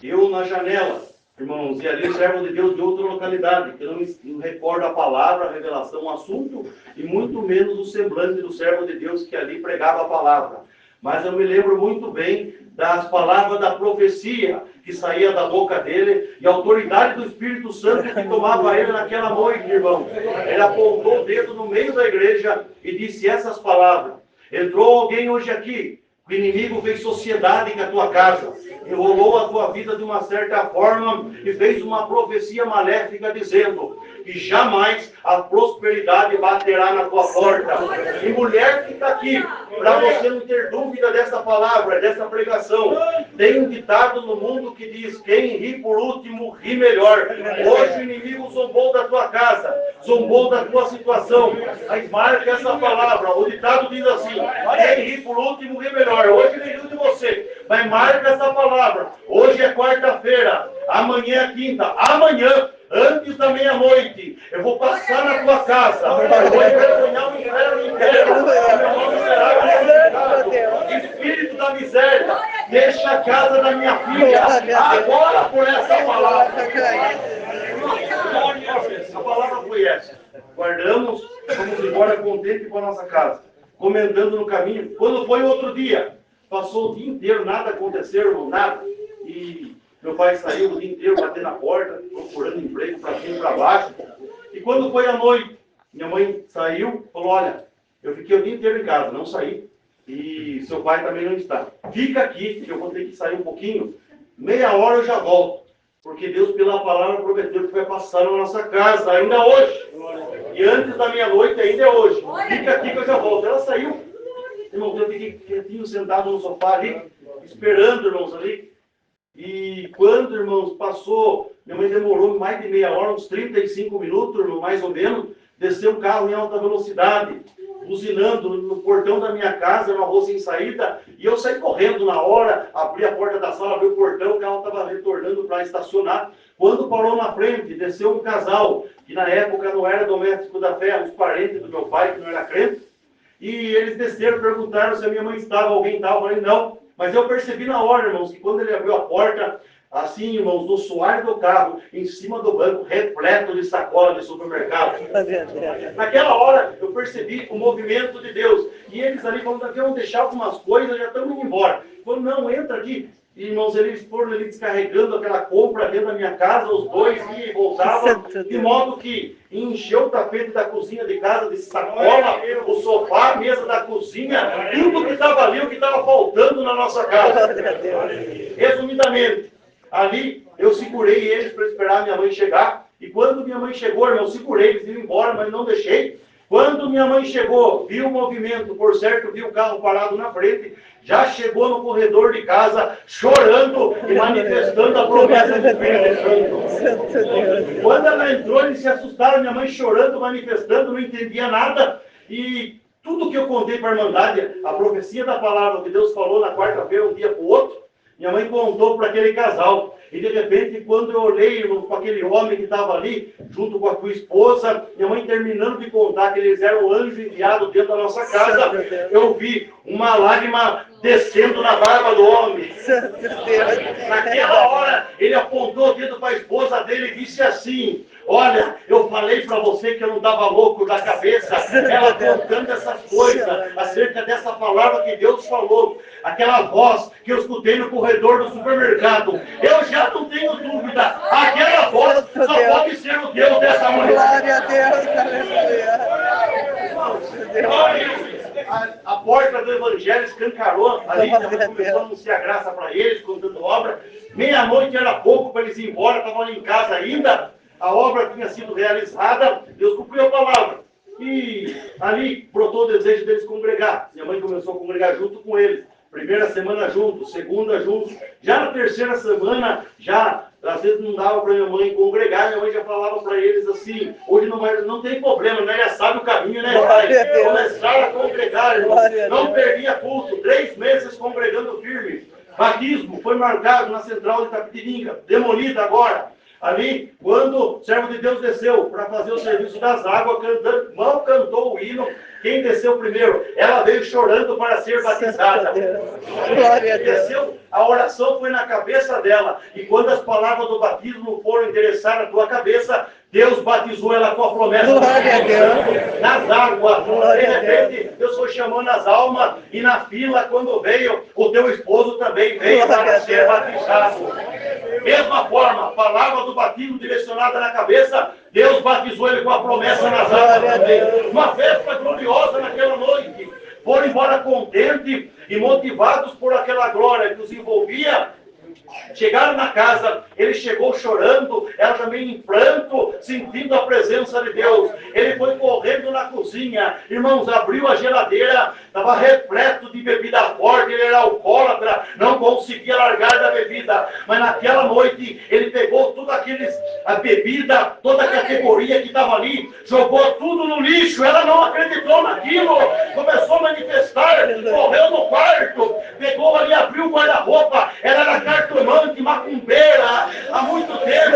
eu na janela, irmãos, e ali o servo de Deus de outra localidade, que eu não recordo a palavra, a revelação, o assunto, e muito menos o semblante do servo de Deus que ali pregava a palavra. Mas eu me lembro muito bem das palavras da profecia que saía da boca dele e a autoridade do Espírito Santo que tomava ele naquela noite, irmão. Ele apontou o dedo no meio da igreja e disse essas palavras: entrou alguém hoje aqui, o inimigo fez sociedade com a tua casa, enrolou a tua vida de uma certa forma e fez uma profecia maléfica dizendo que jamais a prosperidade baterá na tua porta. E mulher que está aqui, para você não ter dúvida dessa palavra, dessa pregação, tem um ditado no mundo que diz: quem ri por último, ri melhor. Hoje o inimigo zombou da tua casa, zombou da tua situação, mas marca essa palavra. O ditado diz assim: quem ri por último, ri melhor. Hoje ele riu de você, mas marca essa palavra. Hoje é quarta-feira, amanhã é quinta, amanhã, antes da meia-noite, eu vou passar na tua casa, eu vou envergonhar o inferno inteiro, meu nome será glorificado. Espírito da miséria, deixa a casa da minha filha, agora por essa palavra. A palavra foi essa. Guardamos, vamos embora contente com a nossa casa, comentando no caminho. Quando foi outro dia, passou o dia inteiro, nada aconteceu, irmão, nada. E meu pai saiu o dia inteiro, batendo na porta, procurando emprego para cima e para baixo. E quando foi à noite, minha mãe saiu, falou: olha, eu fiquei o dia inteiro em casa, não saí. E seu pai também não está. Fica aqui, que eu vou ter que sair um pouquinho. Meia hora eu já volto. Porque Deus, pela palavra, prometeu que vai passar na nossa casa, ainda hoje. E antes da meia-noite, ainda é hoje. Fica aqui que eu já volto. Ela saiu. Irmão, eu fiquei quietinho, sentado no sofá ali, esperando, irmãos, ali. E quando, irmãos, passou, minha mãe demorou mais de meia hora, uns 35 minutos, irmão, mais ou menos, desceu um carro em alta velocidade, buzinando no portão da minha casa, numa rua sem saída, e eu saí correndo na hora, abri a porta da sala, abri o portão, o carro estava retornando para estacionar. Quando parou na frente, desceu um casal, que na época não era doméstico da fé, uns parentes do meu pai, que não era crente, e eles desceram, perguntaram se a minha mãe estava, alguém estava, eu falei: não. Mas eu percebi na hora, irmãos, que quando ele abriu a porta, assim, irmãos, no soalho do carro, em cima do banco, repleto de sacola de supermercado. Naquela hora, eu percebi o movimento de Deus. E eles ali falando: vamos deixar algumas coisas, já estamos indo embora. Falei: não, entra aqui. E, irmãos, eles foram ali descarregando aquela compra dentro da minha casa, os dois iam e voltavam, de modo que encheu o tapete da cozinha de casa de sacola, o sofá, a mesa da cozinha, tudo que estava ali, o que estava faltando na nossa casa. Resumidamente, ali eu segurei eles para esperar minha mãe chegar, e quando minha mãe chegou, eu segurei eles iam embora, mas não deixei. Quando minha mãe chegou, viu o movimento, por certo, viu o carro parado na frente, já chegou no corredor de casa, chorando e manifestando a promessa do Espírito Santo. Quando ela entrou, eles se assustaram, minha mãe chorando, manifestando, não entendia nada. E tudo que eu contei para a Irmandade, a profecia da palavra que Deus falou na quarta-feira, um dia para o outro, minha mãe contou para aquele casal. E de repente, quando eu olhei, irmão, para aquele homem que estava ali, junto com a tua esposa, minha mãe terminando de contar que eles eram anjos enviados dentro da nossa casa, eu vi uma lágrima descendo na barba do homem. Naquela hora, ele apontou o dedo para a esposa dele e disse assim: olha, eu falei para você que eu não estava louco da cabeça. Ela contando essas coisas, acerca dessa palavra que Deus falou. Aquela voz que eu escutei no corredor do supermercado. Eu já não tenho dúvida. Aquela voz só pode ser o Deus dessa mulher. Glória a Deus, aleluia. A porta do Evangelho escancarou ali, começou a anunciar graça para eles, contando obra. Meia-noite era pouco para eles ir embora, estavam ali em casa ainda. A obra tinha sido realizada, Deus cumpriu a palavra. E ali brotou o desejo deles congregar. Minha mãe começou a congregar junto com eles. Primeira semana juntos, segunda juntos. Já na terceira semana, já Às vezes não dava para minha mãe congregar, minha mãe já falava para eles assim, hoje não tem problema, né? Já sabe o caminho, né, pai? Começaram a congregar, irmão. Não perdia culto, 3 meses congregando firme. Batismo foi marcado na central de Itapetininga, demolida agora. Ali, quando o servo de Deus desceu para fazer o serviço das águas, cantando, mal cantou o hino, quem desceu primeiro? Ela veio chorando para ser batizada. Glória a Deus. Desceu, a oração foi na cabeça dela. E quando as palavras do batismo foram endereçar a tua cabeça, Deus batizou ela com a promessa Glória a Deus. nas águas. Glória De a repente, Deus foi chamando as almas e na fila, quando veio, o teu esposo também veio Glória para a ser Deus. batizado. Mesma forma, palavra do batismo direcionada na cabeça, Deus batizou ele com a promessa nas águas também. Uma festa gloriosa naquela noite. Foram embora contentes e motivados por aquela glória que os envolvia. Chegaram na casa, ele chegou chorando, ela também em pranto, sentindo a presença de Deus. Ele foi correndo na cozinha, irmãos, abriu a geladeira, estava repleto de bebida forte, ele era alcoólatra, não conseguia largar da bebida. Mas naquela noite, ele pegou tudo a bebida, toda a categoria que estava ali, jogou tudo no lixo. Ela não acreditou naquilo, começou a manifestar, correu no quarto, pegou ali, abriu o guarda-roupa, ela era cartomante, macumbeira, há muito tempo,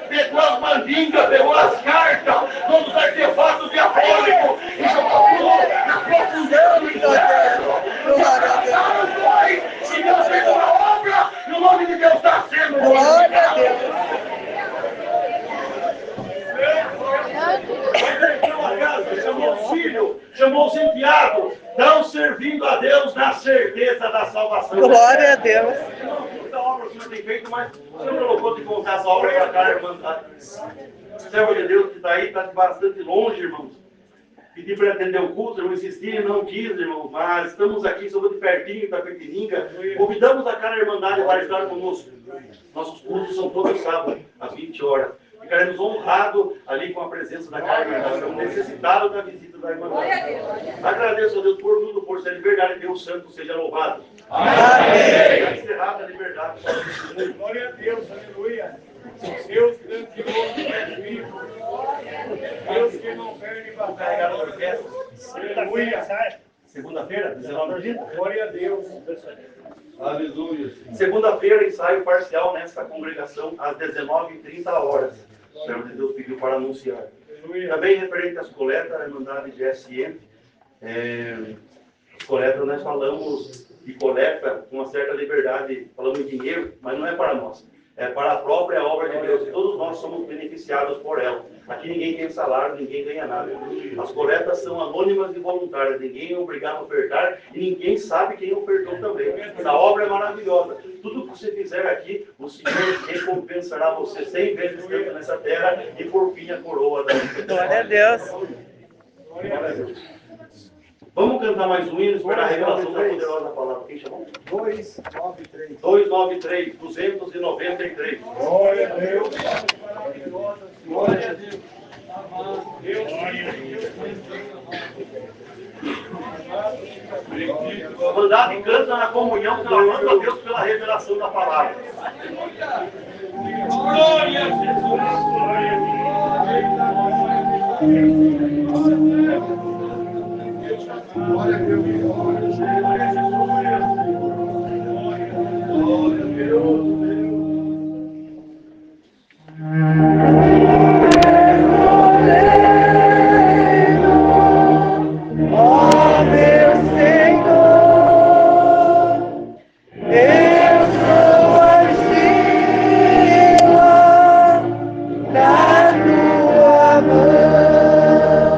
pegou as mandingas, pegou as cartas, todos os artefatos diabólicos, e jogou tudo na profundeza do inferno. E Deus fez uma obra, e o nome de Deus está sendo Glória a Deus. Chamou os filhos, chamou os enviados, estão servindo a Deus na certeza da salvação. Glória a Deus. Muita obra o Senhor tem feito, mas o Senhor colocou de contar essa obra para cá, irmã. O servo de Deus que está aí, está de bastante longe, irmãos. Pedi para atender o culto, irmão, insistir, não quis, irmão, mas estamos aqui, somos de pertinho, Itapetininga. Convidamos a cada irmandade para estar conosco. Nossos cultos são todos sábados, às 20 horas. Ficaremos honrados ali com a presença da carga. Estamos necessitados da visita da irmandade. Agradeço a Deus por tudo, por ser liberdade. Deus Santo seja louvado. Amém. Encerrada a liberdade. Glória a Deus, aleluia. Deus grandioso, vivo. Deus que não perde batalha. Aleluia. Segunda-feira, 19 de Glória a Deus. Aleluia. Segunda-feira, ensaio parcial nesta congregação, às 19h30. O Senhor de Deus pediu para anunciar. Também referente às coletas, a Irmandade de SM, as coletas nós falamos de coleta com uma certa liberdade, falamos em dinheiro, mas não é para nós. É para a própria obra de Deus. Todos nós somos beneficiados por ela. Aqui ninguém tem salário, ninguém ganha nada. As coletas são anônimas e voluntárias. Ninguém é obrigado a ofertar e ninguém sabe quem ofertou também. Essa obra é maravilhosa. Tudo que você fizer aqui, o Senhor recompensará você 100 vezes tanto nessa terra e por fim a coroa da vida. Glória a Deus. Glória a Deus. Vamos cantar mais um hino, esperar a revelação da poderosa palavra. Quem chamou? 293. 293, 293. Glória a Deus. Glória a Deus. A mandada canta na comunhão, clamando a Deus pela revelação da palavra. Glória a Jesus. Glória a Deus. Glória a Deus. Ó meu Senhor, eu sou argila na tua mão.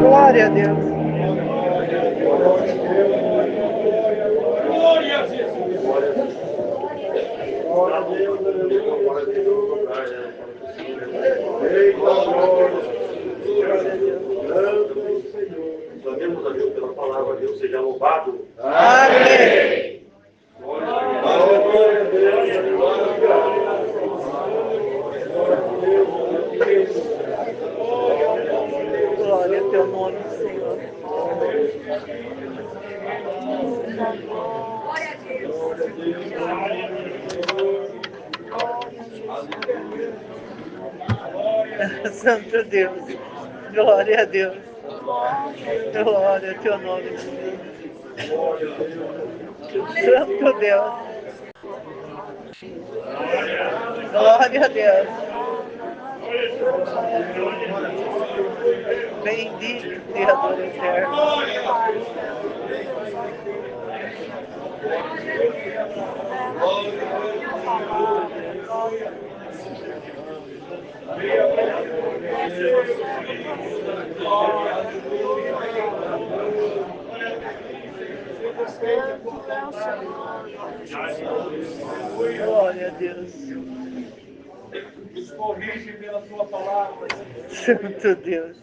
Glória a Deus. Glória a Jesus. Clamemos a Deus pela palavra, Deus seja louvado. Amém. Glória ao teu nome, Senhor. Santo Deus. Glória a Deus. Glória ao teu nome, Senhor. Santo Deus. Glória a Deus. Bendito Criador eterno. Glória a Deus. Nos corrige pela tua palavra. Santo Deus.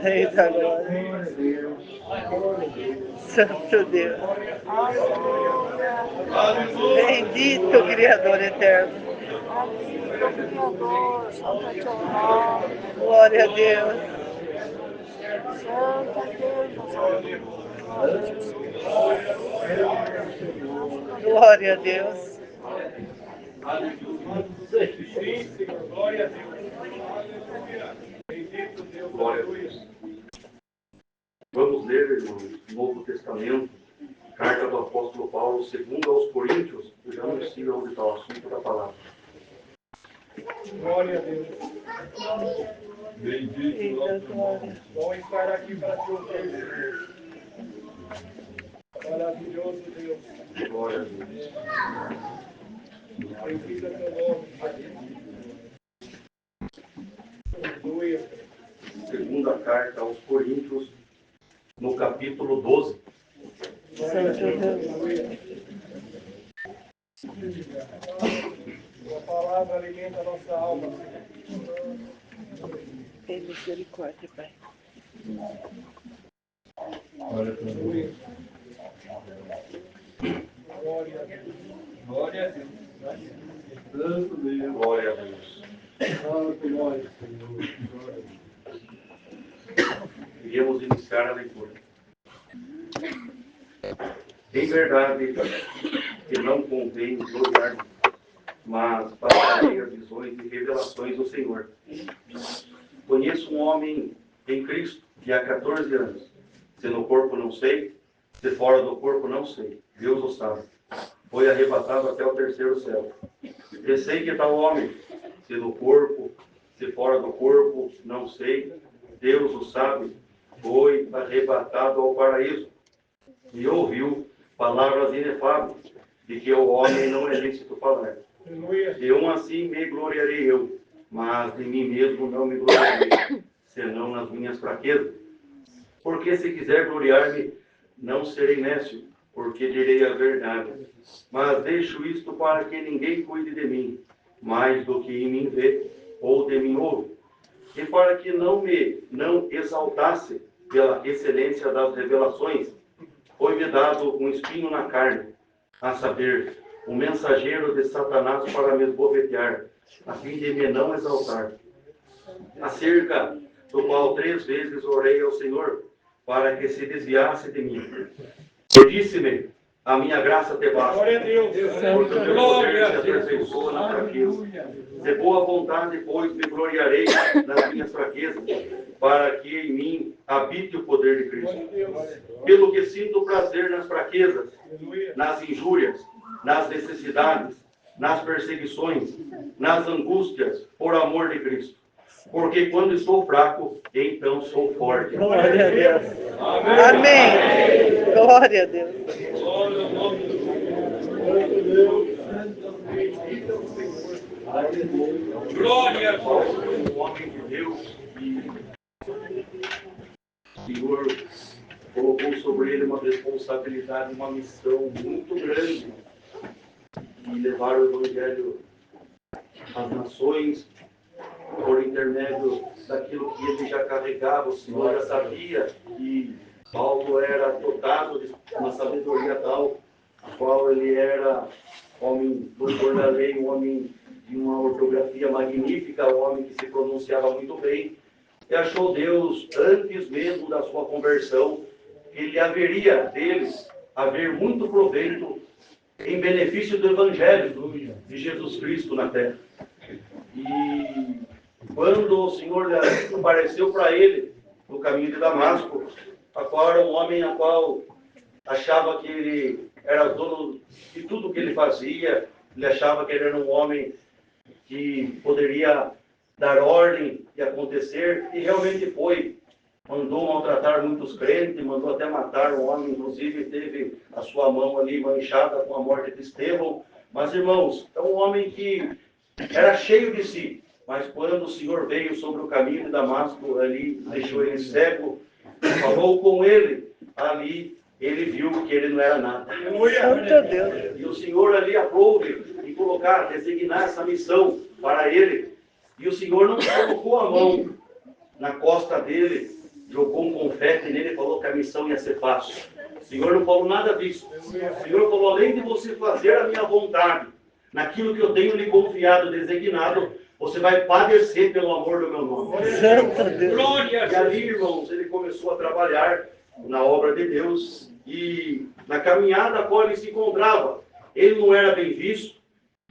Rei da glória. Santo Deus. Bendito Criador eterno. Glória a Deus. Glória a Deus. Sim, Senhor. Glória a Deus. Bendito Deus. Glória a Deus. Vamos ler, irmãos, o Novo Testamento, carta do apóstolo Paulo, segundo aos Coríntios, eu já não sei onde está o assunto da palavra. Glória a Deus. Eita, glória. Bom estar aqui para te ouvir. Maravilhoso Deus. Glória a Deus. Bendito é teu nome. Aleluia. Segunda carta aos Coríntios, no capítulo 12. Santo Deus. Tua palavra alimenta a nossa alma. Tem misericórdia, Pai. Aleluia. Glória a Deus. Glória a Deus. Santo Deus. Glória a Deus. Iremos iniciar a leitura. Em verdade, que não convém gloriar, mas passarei as visões e revelações do Senhor. Conheço um homem em Cristo que há 14 anos, se no corpo não sei, se fora do corpo não sei, Deus o sabe. Foi arrebatado até o terceiro céu. E sei que tal homem, se no corpo, se fora do corpo, não sei, Deus o sabe, foi arrebatado ao paraíso. E ouviu palavras inefáveis, de que o homem não é lícito falar. De um assim me gloriarei eu, mas de mim mesmo não me gloriarei, senão nas minhas fraquezas. Porque se quiser gloriar-me, não serei nécio, porque direi a verdade. Mas deixo isto para que ninguém cuide de mim, mais do que em mim vê, ou de mim ouve, e para que não exaltasse pela excelência das revelações, foi-me dado um espinho na carne, a saber, um mensageiro de Satanás para me esbofetear, a fim de me não exaltar. Acerca do qual 3 vezes orei ao Senhor, para que se desviasse de mim. E disse-me, a minha graça te basta, Glória a Deus. porque o meu poder se aperfeiçoa na fraqueza. De boa vontade, pois, me gloriarei nas minhas fraquezas, para que em mim habite o poder de Cristo. Pelo que sinto prazer nas fraquezas, nas injúrias, nas necessidades, nas perseguições, nas angústias, por amor de Cristo. Porque quando estou fraco, então sou forte. Glória a Deus. Amém. Glória a Deus. Glória a Paulo foi um homem de Deus e o Senhor colocou sobre ele uma responsabilidade, uma missão muito grande de levar o Evangelho às nações por intermédio daquilo que ele já carregava. O Senhor já sabia que Paulo era dotado de uma sabedoria tal, a qual ele era homem doutor da lei, um homem de uma ortografia magnífica, um homem que se pronunciava muito bem, e achou Deus, antes mesmo da sua conversão, que ele haveria deles haver muito proveito em benefício do Evangelho de Jesus Cristo na terra. E quando o Senhor apareceu para ele no caminho de Damasco, a qual era um homem a qual achava que ele era dono de tudo que ele fazia, ele achava que ele era um homem que poderia dar ordem e acontecer, e realmente foi. Mandou maltratar muitos crentes, mandou até matar um homem, inclusive teve a sua mão ali manchada com a morte de Estevão. Mas, irmãos, é um homem que era cheio de si, mas quando o Senhor veio sobre o caminho de Damasco, ali deixou ele cego, falou com ele, ali ele viu que ele não era nada. Santo Deus. E o Senhor ali aprove em colocar, designar essa missão para ele. E o Senhor não colocou a mão na costa dele, jogou um confete nele e falou que a missão ia ser fácil. O Senhor não falou nada disso. O Senhor falou, além de você fazer a minha vontade, naquilo que eu tenho lhe confiado, designado, você vai padecer pelo amor do meu nome. Santo Deus. Glória! E ali, irmãos, ele começou a trabalhar na obra de Deus e na caminhada a qual ele se encontrava. Ele não era bem visto,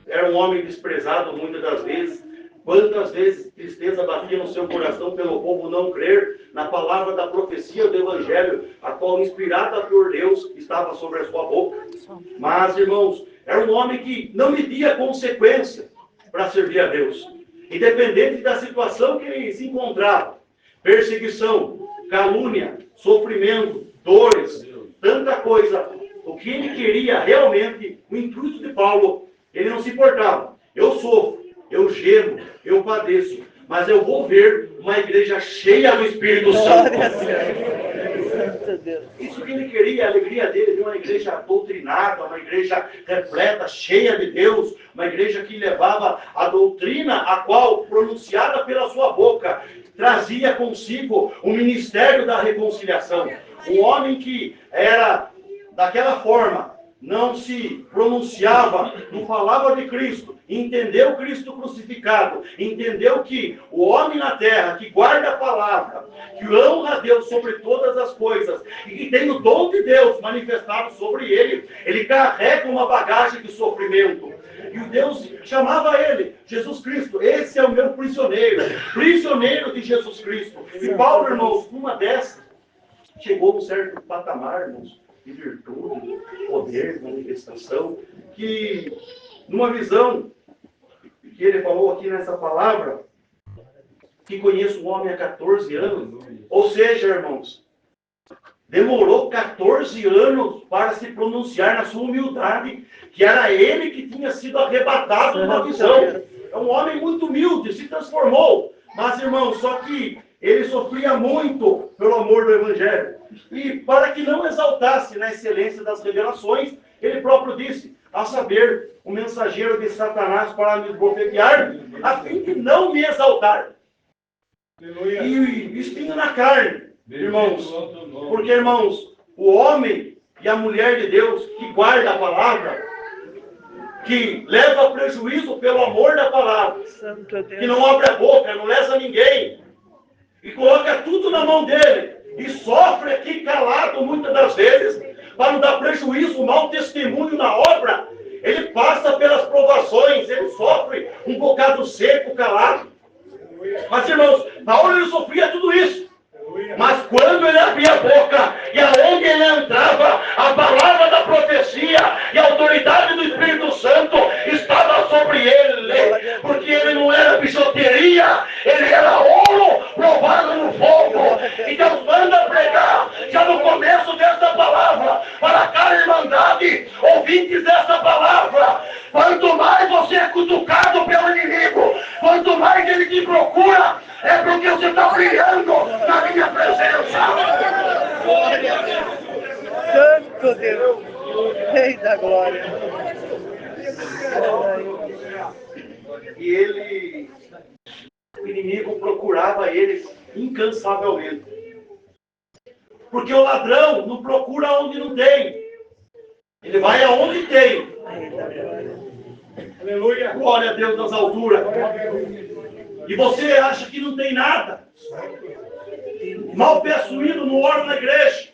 era um homem desprezado muitas das vezes. Quantas vezes tristeza batia no seu coração pelo povo não crer na palavra da profecia do Evangelho, a qual, inspirada por Deus, estava sobre a sua boca. Mas, irmãos, era um homem que não media consequência para servir a Deus. Independente da situação que ele se encontrava, perseguição, calúnia, sofrimento, dores, tanta coisa, o que ele queria realmente, o intuito de Paulo, ele não se importava. Eu sofro, eu gemo, eu padeço, mas eu vou ver uma igreja cheia do Espírito Santo. Glória a Deus. Santo Deus. Isso que ele queria, a alegria dele, de uma igreja doutrinada, uma igreja repleta, cheia de Deus, uma igreja que levava a doutrina, a qual, pronunciada pela sua boca, trazia consigo o ministério da reconciliação. Um homem que era daquela forma, não se pronunciava, não falava de Cristo, entendeu Cristo crucificado, entendeu que o homem na terra que guarda a palavra, que honra a Deus sobre todas as coisas e que tem o dom de Deus manifestado sobre ele, ele carrega uma bagagem de sofrimento. E o Deus chamava ele, Jesus Cristo, esse é o meu prisioneiro, prisioneiro de Jesus Cristo. E Paulo, irmãos, numa dessas, chegou a um certo patamar, irmãos, de virtude, poder, manifestação, que numa visão que ele falou aqui nessa palavra, que conheço um homem há 14 anos, ou seja, irmãos, demorou 14 anos para se pronunciar na sua humildade, que era ele que tinha sido arrebatado numa visão. É um homem muito humilde, se transformou, mas, irmãos, só que ele sofria muito pelo amor do Evangelho. E para que não exaltasse na excelência das revelações, ele próprio disse, a saber, um mensageiro de Satanás para me esbofetear, a fim de não me exaltar. E espinho na carne, irmãos. Porque, irmãos, o homem e a mulher de Deus que guarda a palavra, que leva prejuízo pelo amor da palavra, que não abre a boca, não lesa ninguém, e coloca tudo na mão dele, e sofre aqui calado muitas das vezes, para não dar prejuízo, mau testemunho na obra. Ele passa pelas provações, ele sofre um bocado seco, calado. Mas, irmãos, Paulo ele sofria tudo isso. Mas quando ele abria a boca e aonde ele entrava, a palavra da profecia e a autoridade do Espírito Santo estava sobre ele. Porque ele não era bijuteria, ele era ouro provado no fogo. E Deus manda pregar, já no começo dessa palavra, para cada irmandade, ouvintes dessa palavra. Quanto mais você é cutucado pelo inimigo, quanto mais ele te procura, é porque você está brilhando na minha presença. Santo Deus, Rei da Glória. E o inimigo procurava eles incansavelmente. Porque o ladrão não procura onde não tem. Ele vai aonde tem. Aleluia. Glória a Deus nas alturas. E você acha que não tem nada. Mal possuído no oro na igreja.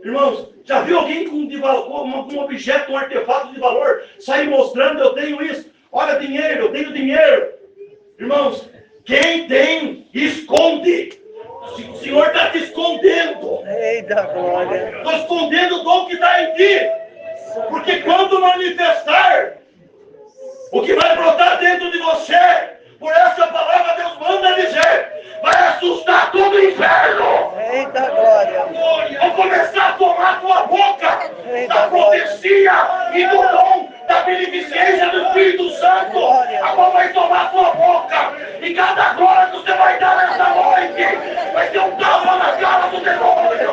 Irmãos, já viu alguém com um objeto, um artefato de valor, sair mostrando, eu tenho isso. Olha, dinheiro, eu tenho dinheiro. Irmãos, quem tem, esconde. O Senhor está te escondendo. Eita glória. Estou escondendo o dom que está em ti. Porque quando manifestar, o que vai brotar dentro de você, por essa palavra Deus manda dizer, vai assustar todo o inferno. Eita glória. Vou começar a tomar tua boca da profecia e do dom da beneficência do Espírito Santo. A mão vai tomar tua boca. E cada glória que você vai dar nessa noite vai ser um tapa na cara do demônio.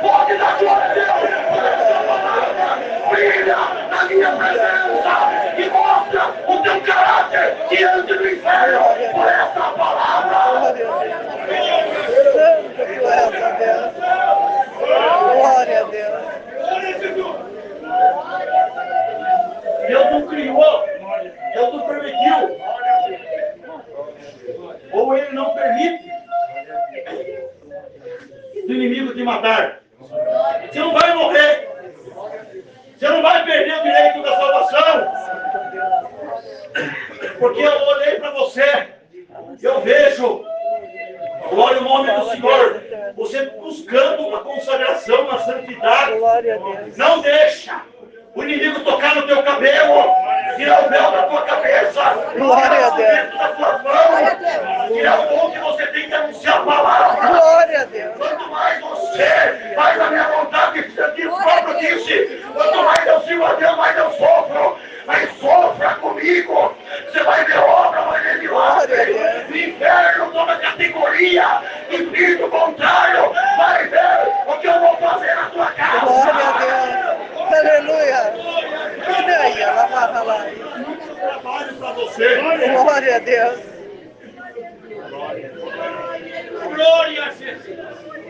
Pode dar glória a Deus por essa palavra. Brilha na minha presença e mostra o teu caráter diante do inferno por essa palavra. Santo tu és, ó Deus. Glória a Deus. Deus não criou, Deus não permitiu. Ou Ele não permite do inimigo te matar. Você não vai morrer. Você não vai perder o direito da salvação. Porque eu olhei para você, eu vejo, glória ao nome do Senhor, você buscando uma consagração na santidade. Não deixa o inimigo tocar no teu cabelo, tirar o véu da tua cabeça, Glória a Deus. dentro da tua mão, tirar o dom que você tem de anunciar a palavra. Glória a Deus. Quanto mais você faz a minha vontade, que o próprio disse, quanto mais eu sirvo a Deus, mais eu sofro. Mas sofra comigo, você vai ver obra, vai ver milagre. O inferno, toda categoria, espírito contrário, vai ver o que eu vou fazer na tua casa. Glória a Deus. Aleluia. Olha aí, ela vai lá. Trabalho para você. Glória a Deus. Glória a Jesus.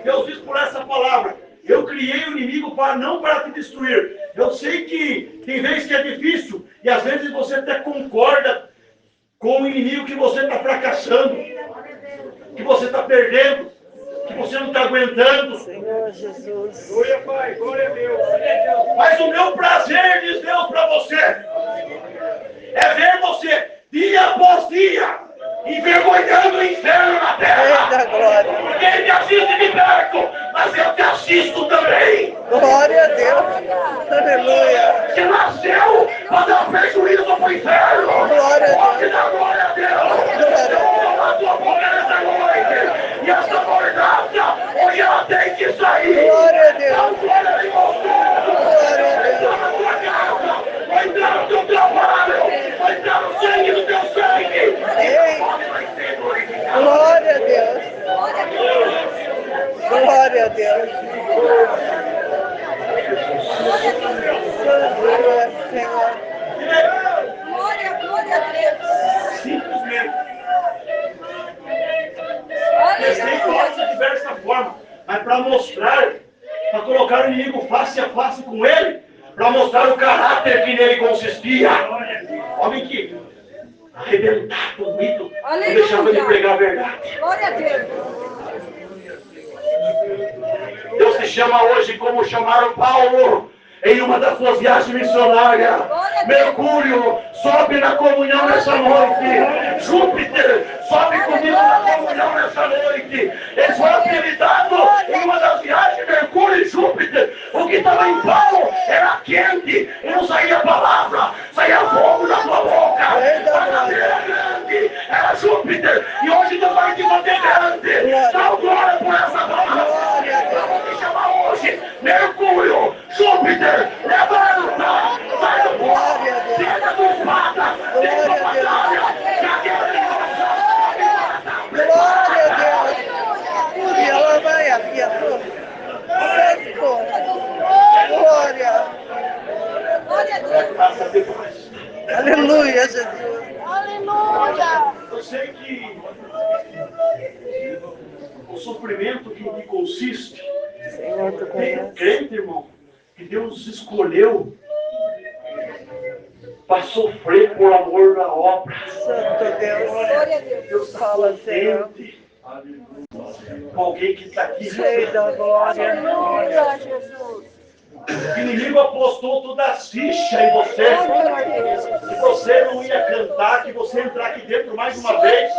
Deus diz por essa palavra. Eu criei o inimigo não para te destruir. Eu sei que tem vezes que é difícil e às vezes você até concorda com o inimigo que você está fracassando, que você está perdendo, que você não está aguentando. Senhor Jesus. Glória, Pai, glória a Deus. Mas o meu prazer, diz Deus para você, é ver você dia após dia envergonhando o inferno na terra. Eita glória. Porque ele te assiste de perto, mas eu te assisto também. Glória a Deus. Aleluia. Você nasceu para dar prejuízo para o inferno. Glória a Deus. Pode dar glória a Deus. Toma a tua boca nessa noite. E essa mordaça, hoje ela tem que sair. Glória a Deus. Dá glória a Deus. Glória a Vai Deus. entrar na tua casa. Vai entrar no teu trabalho. Vai entrar no sangue do teu sangue. Ei. Vai ser glorificado. Glória a Deus. Glória a Deus. Santo é, Senhor. Eles têm força de diversa forma, mas para mostrar, para colocar o inimigo face a face com ele, para mostrar o caráter que nele consistia. Homem que arrebentado, bonito, não deixava de pregar a verdade. Glória a Deus. Deus te chama hoje como chamaram Paulo em uma das suas viagens missionárias. Mercúrio, sobe na comunhão nessa noite. Júpiter, sobe comigo na comunhão nessa noite. Ele foi apelidado em uma das viagens, Mercúrio e Júpiter. O que estava em Paulo era quente, e não saía palavra, saía fogo da tua boca. Mas era grande, era Júpiter. E hoje Deus vai te manter grande. Dá glória por essa palavra. Eu vou te chamar hoje, Mercúrio, Júpiter, levanta, sai do povo, pega do espada, deixa a batalha, Glória a Deus. E ela vai aqui, a sua. Glória. Glória a Deus. Aleluia, Jesus. Aleluia. Eu sei que o sofrimento que me consiste, Senhor, tu tem conhece. crente, irmão, que Deus escolheu para sofrer por amor da obra. Santo Deus. Glória a Deus. Deus está Fala, Senhor. contente com alguém que está aqui. Rei da glória. Aleluia, Jesus. O inimigo apostou toda a ficha em você. Que você não ia cantar, que você ia entrar aqui dentro mais uma vez.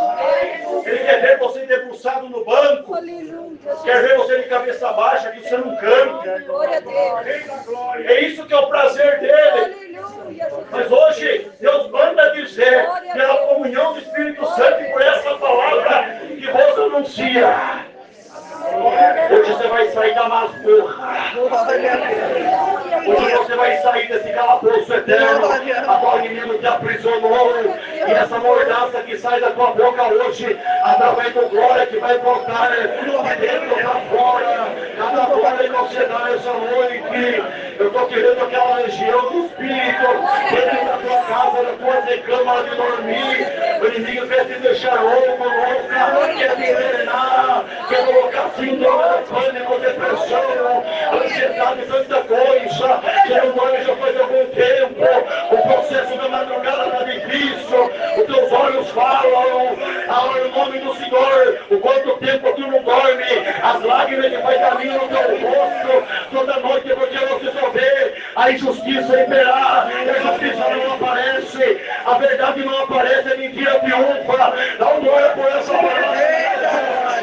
Ele quer ver você debruçado no banco. Aleluia. Quer ver você de cabeça baixa, que você não canta. Glória a Deus. É isso que é o prazer dele. Aleluia, Jesus. Mas hoje, Deus manda dizer, pela comunhão do Espírito Santo e por essa palavra que vos anuncia. Hoje você vai sair da masmorra. Glória a Deus. Hoje você vai sair desse calabouço eterno. A qual o inimigo te aprisionou. E essa mordaça que sai da tua boca hoje, através do glória que vai brotar de dentro para fora. Cada glória que você dá nessa noite. Eu estou querendo aquela legião do Espírito dentro da tua casa, da tua recâmara de dormir. O inimigo quer te deixar louco, louca, quer te envenenar, quer colocar síndrome, pânico, depressão, ansiedade, tanta coisa. Que eu mando já faz algum tempo. O processo da madrugada está difícil. Os teus olhos falam. Em nome do Senhor. O quanto tempo tu não dorme. As lágrimas que vai caminho no teu rosto. Toda noite porque você só vê a injustiça imperar. E a justiça não aparece. A verdade não aparece. A mentira triunfa. Dá um glória por essa palavra.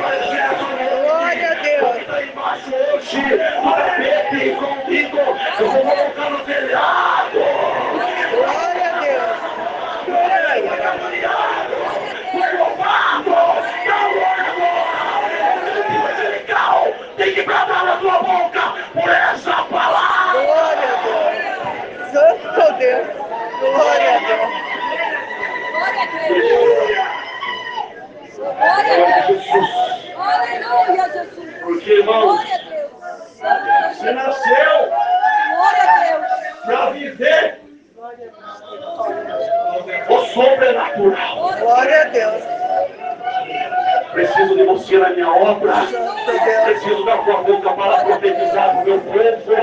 Glória a Deus. Está embaixo hoje, no tapete, escondido, eu vou colocar no telhado. Glória a Deus. Foi louvado, não angelical, tem que bradar na tua boca por essa palavra. Glória a Deus. Santo Deus. Glória a Deus. Glória a Deus. Glória a Deus. Aleluia, Jesus. Porque, irmãos, Glória a Deus. Santo você nasceu Glória a Deus. para viver o sobrenatural. Glória a Deus. Preciso de você na minha obra. Santo Deus. Preciso da tua boca para profetizar para o meu povo.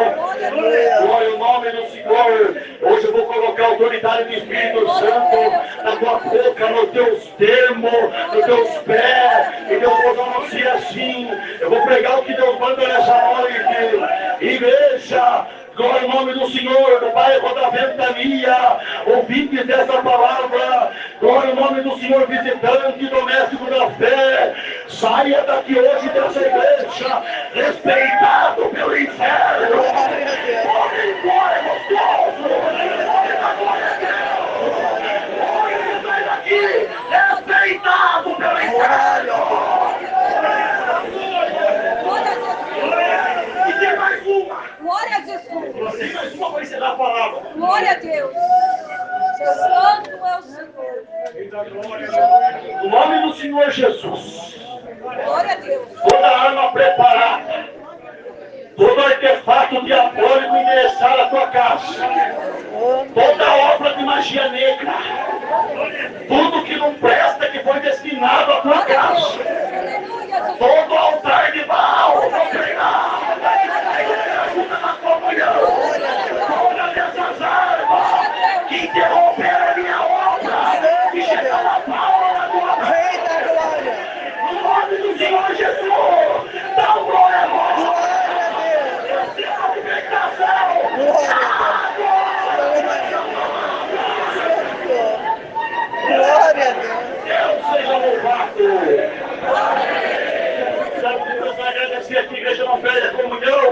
Glória ao nome do Senhor. Hoje eu vou colocar a autoridade do Espírito Santo na tua boca, nos teus termos, nos teus pés. E Deus vai anunciar assim. Eu vou pregar o que Deus manda nessa noite. Igreja, glória ao nome do Senhor, do bairro da Ventania, ouvintes dessa palavra, glória ao nome do Senhor, visitante doméstico da fé, saia daqui hoje dessa igreja, respeitado pelo inferno, glória gostoso, glória da glória a Deus, glória sai daqui, respeitado pelo inferno. E tem mais uma. Glória a Jesus. Tem mais uma para encerrar a palavra. Glória a Deus. Santo é o Senhor. No nome do Senhor Jesus. Glória a Deus. Toda arma preparada. Todo artefato diabólico endereçado à tua casa. Toda obra de magia negra. Tudo que não presta, que foi destinado à tua casa. Todo altar de Baal, não pegar. Ajuda na comunhão. Todas essas armas que interromperam a minha obra, que chegaram a Paulo na tua vida. No nome do Senhor Jesus, dá um glória a Deus. A libertação. Glória a Deus. Deus seja louvado. Sabe que Deus vai agradecer aqui, a igreja não perde a comunhão.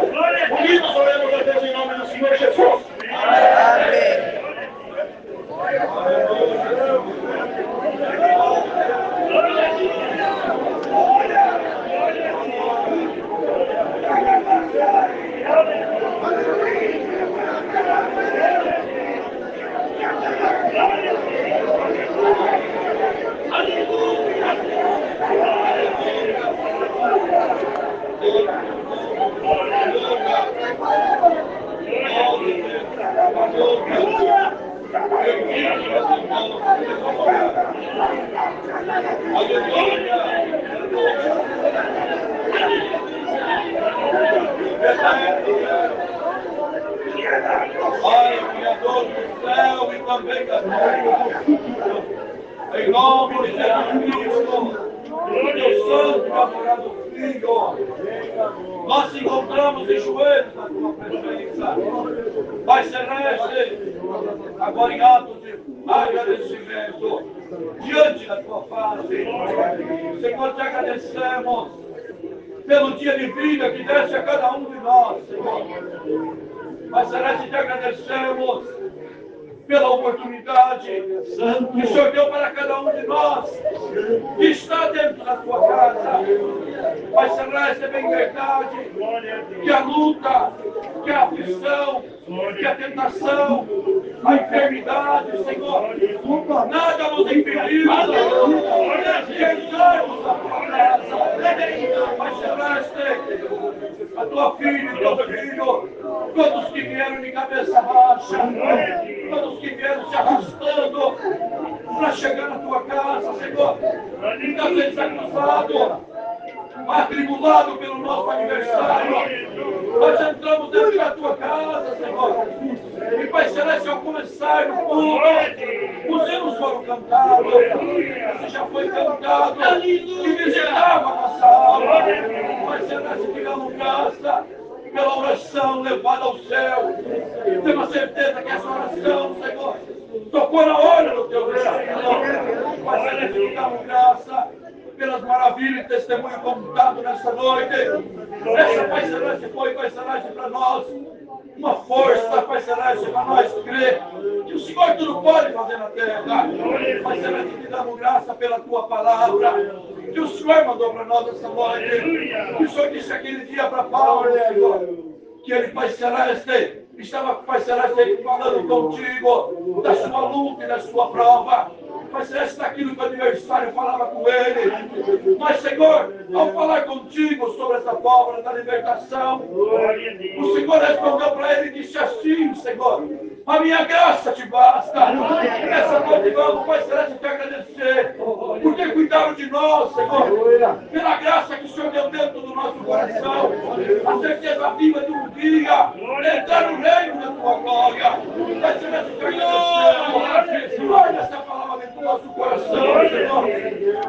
Unidos oremos a Deus em nome do Senhor Jesus. Amém. Pai, Criador do céu e também da terra, em nome de Jesus Cristo, Deus Santo e adorado Filho, nós nos encontramos em joelhos na tua presença. Pai Celeste, agora em ato de agradecimento, diante da tua face, Senhor, te agradecemos pelo dia de vida que deste a cada um de nós, Senhor. Pai Celeste, te agradecemos pela oportunidade que o Senhor deu para cada um de nós que está dentro da tua casa. Pai Celeste, é bem verdade que a luta, que a aflição, que a tentação, a enfermidade, Senhor, nada nos impediu de entrarmos na tua casa. Pai Celeste, a tua filha e o teu filho, todos que vieram de cabeça baixa, todos que vieram se arrastando para chegar na tua casa, Senhor, muitas vezes acusado, atribulado pelo nosso aniversário, nós entramos dentro da tua casa, Senhor, e Pai Celeste, ao começar o culto, os hinos foram cantados, você já foi cantado, e visitava a nossa alma. Pai Celeste, te damos graça pela oração levada ao céu. Temos certeza que essa oração, Senhor, tocou na hora do teu Deus. Pai Celeste, te damos graça pelas maravilhas e testemunho contado nessa noite. Essa, Pai Celeste, foi, Pai Celeste, para nós uma força, Pai Celeste, para nós crer que o Senhor tudo pode fazer na terra. Pai Celeste, te damos graça pela tua palavra que o Senhor mandou para nós essa noite. Que o Senhor disse aquele dia para Paulo, Senhor, que ele, Pai Celeste, estava, Pai Celeste, falando contigo da sua luta e da sua prova. Pai Celeste, daquilo que o adversário falava com ele. Mas, Senhor, ao falar contigo sobre essa prova da libertação, o Senhor respondeu para ele e disse assim, Senhor, a minha graça te basta. Nessa noite vamos, Pai Celeste, te agradecer por ter cuidado de nós, Senhor, pela graça que o Senhor deu dentro do nosso coração, a certeza viva de um dia entrar no reino da tua glória. Pai Celeste, te agradecemos. Guarda essa palavra dentro do nosso coração, Senhor.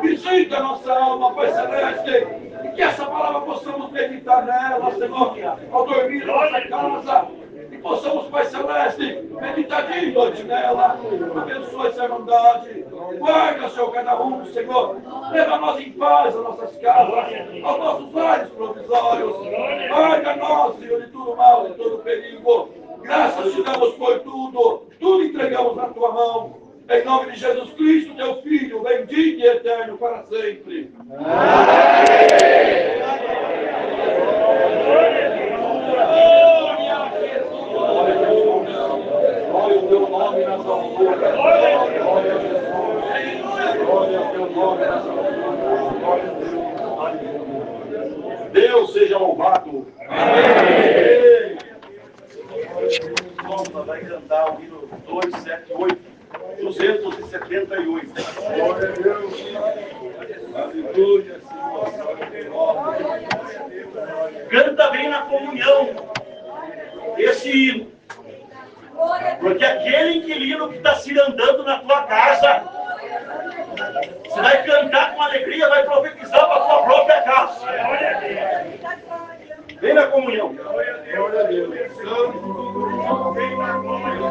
Visita a nossa alma, Pai Celeste, e que essa palavra possamos meditar nela, Senhor, ao dormir na nossa casa. E possamos, Pai Celeste, meditar dia e noite nela. Abençoa essa irmandade. Guarda, Senhor, cada um, Senhor. Leva nós em paz às nossas casas, aos nossos lares provisórios. Guarda nós, Senhor, de todo mal, de todo perigo. Graças te damos por tudo. Tudo entregamos na tua mão. Em nome de Jesus Cristo, teu Filho, bendito e eterno para sempre. Glória ao teu nome nas alturas. Glória a Jesus. Glória ao teu nome nas alturas. Glória a Deus. Deus seja louvado. Amém. Nós vai cantar o hino 278. 278. Glória a Deus. Aleluia, Senhor. Canta bem na comunhão esse hino. Porque aquele inquilino que está se andando na tua casa, você vai cantar com alegria, vai profetizar para a tua própria casa. Vem na comunhão. Glória a Deus. Vem na comunhão.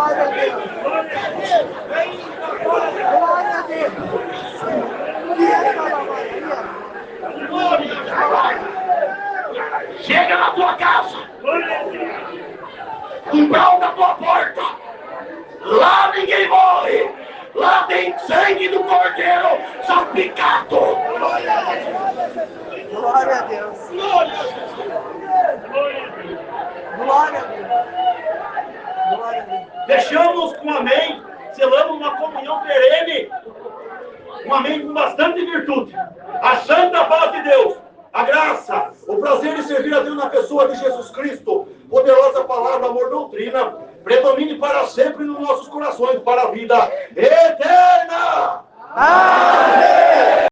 Glória a Deus. Glória a Deus. Chega na tua casa, umbral da tua porta. Lá ninguém morre. Lá tem sangue do cordeiro salpicado. Glória a Deus. Glória a Deus. Glória a Deus. Fechamos com um amém, selamos uma comunhão perene, um amém com bastante virtude. A santa paz de Deus, a graça, o prazer de servir a Deus na pessoa de Jesus Cristo, poderosa palavra, amor, doutrina, predomine para sempre nos nossos corações, para a vida eterna. Amém.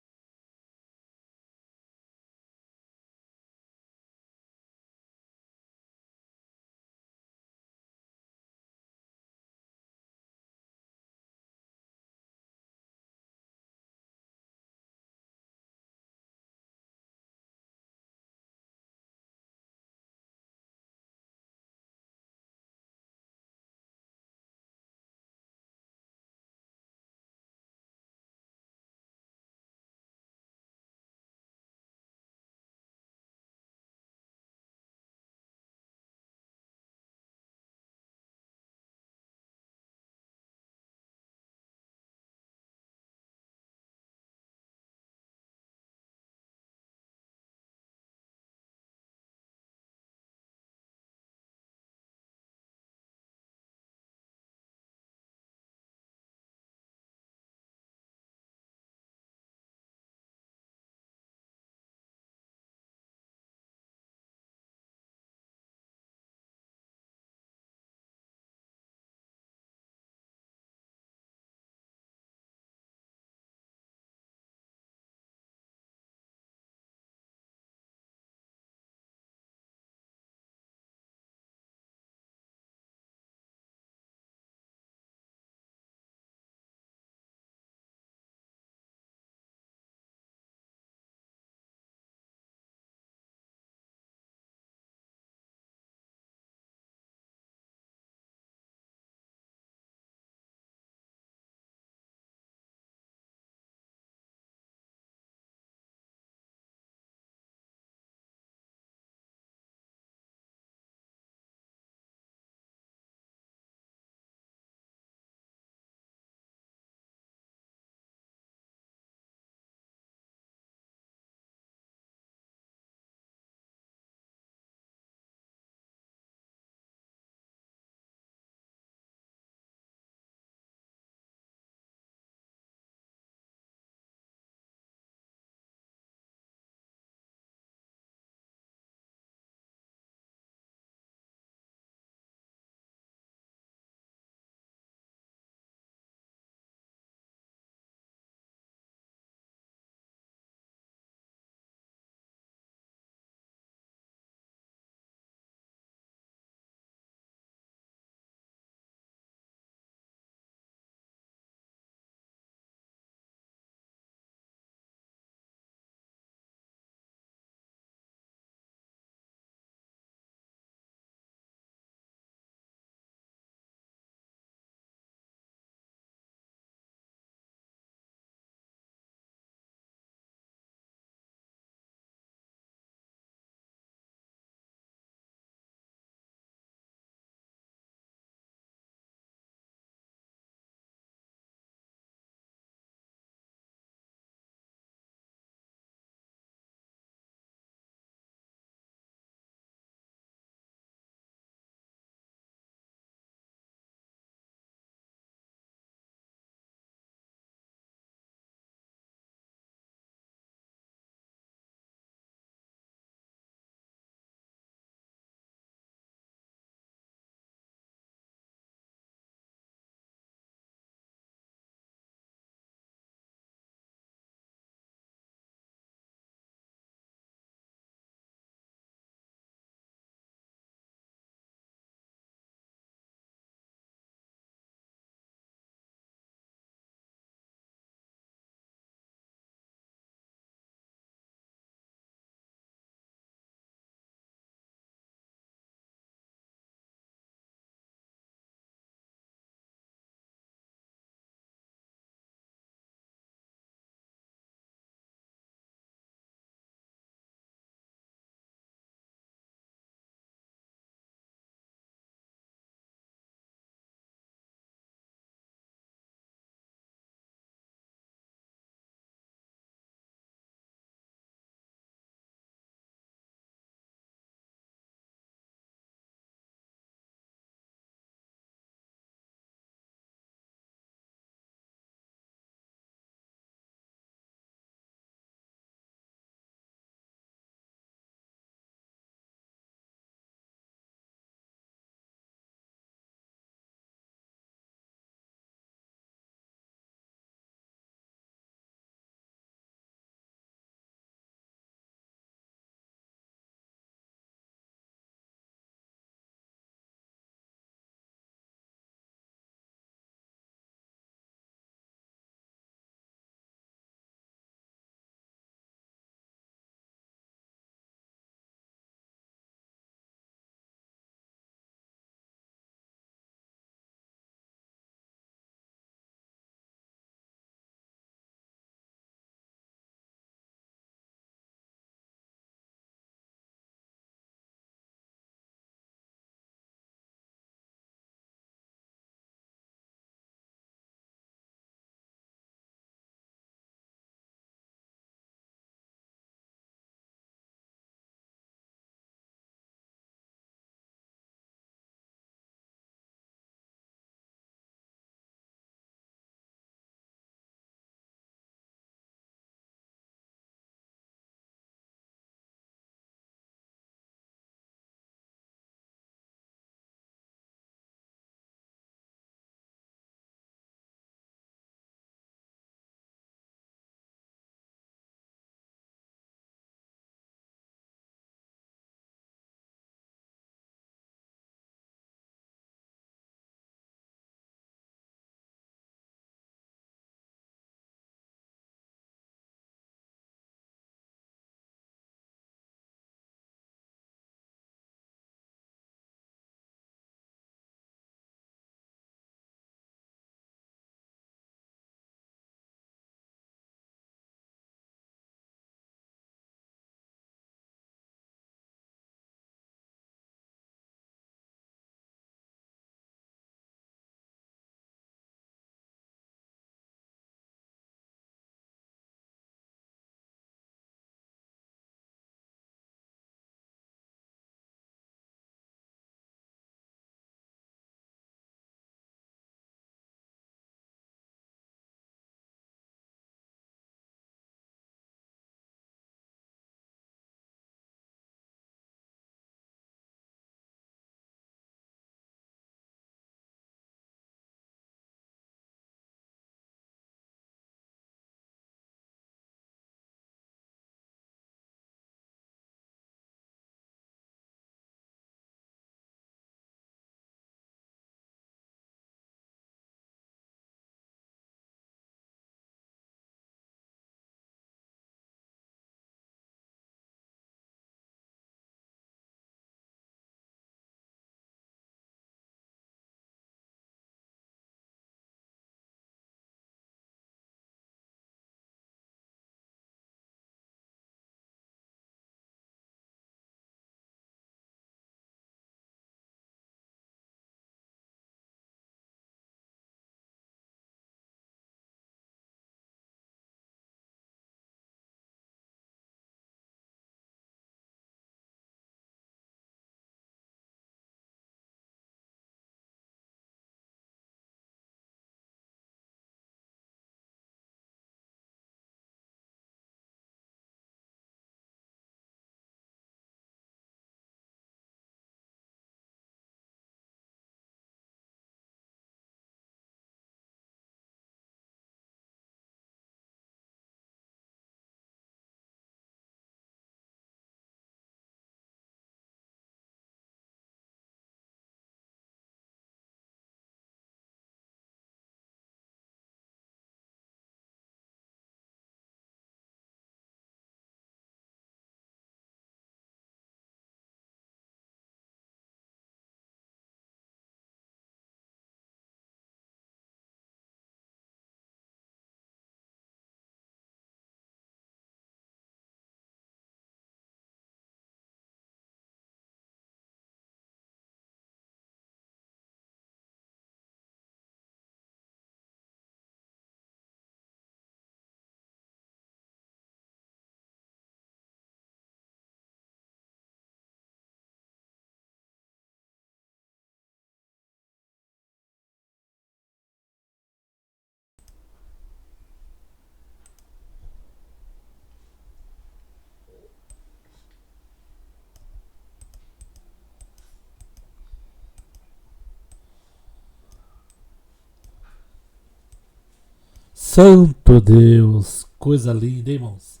Santo Deus, coisa linda, hein, irmãos?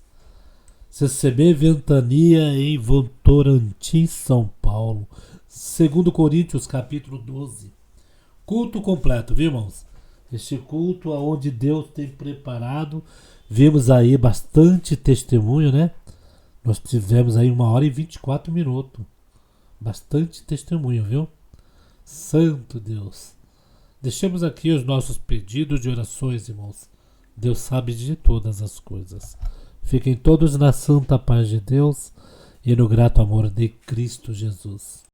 CCB Ventania em Votorantim, São Paulo. 2 Coríntios, capítulo 12. Culto completo, viu, irmãos? Este culto onde Deus tem preparado. Vimos aí bastante testemunho, né? Nós tivemos aí 1h24. Bastante testemunho, viu? Santo Deus. Deixemos aqui os nossos pedidos de orações, irmãos. Deus sabe de todas as coisas. Fiquem todos na santa paz de Deus e no grato amor de Cristo Jesus.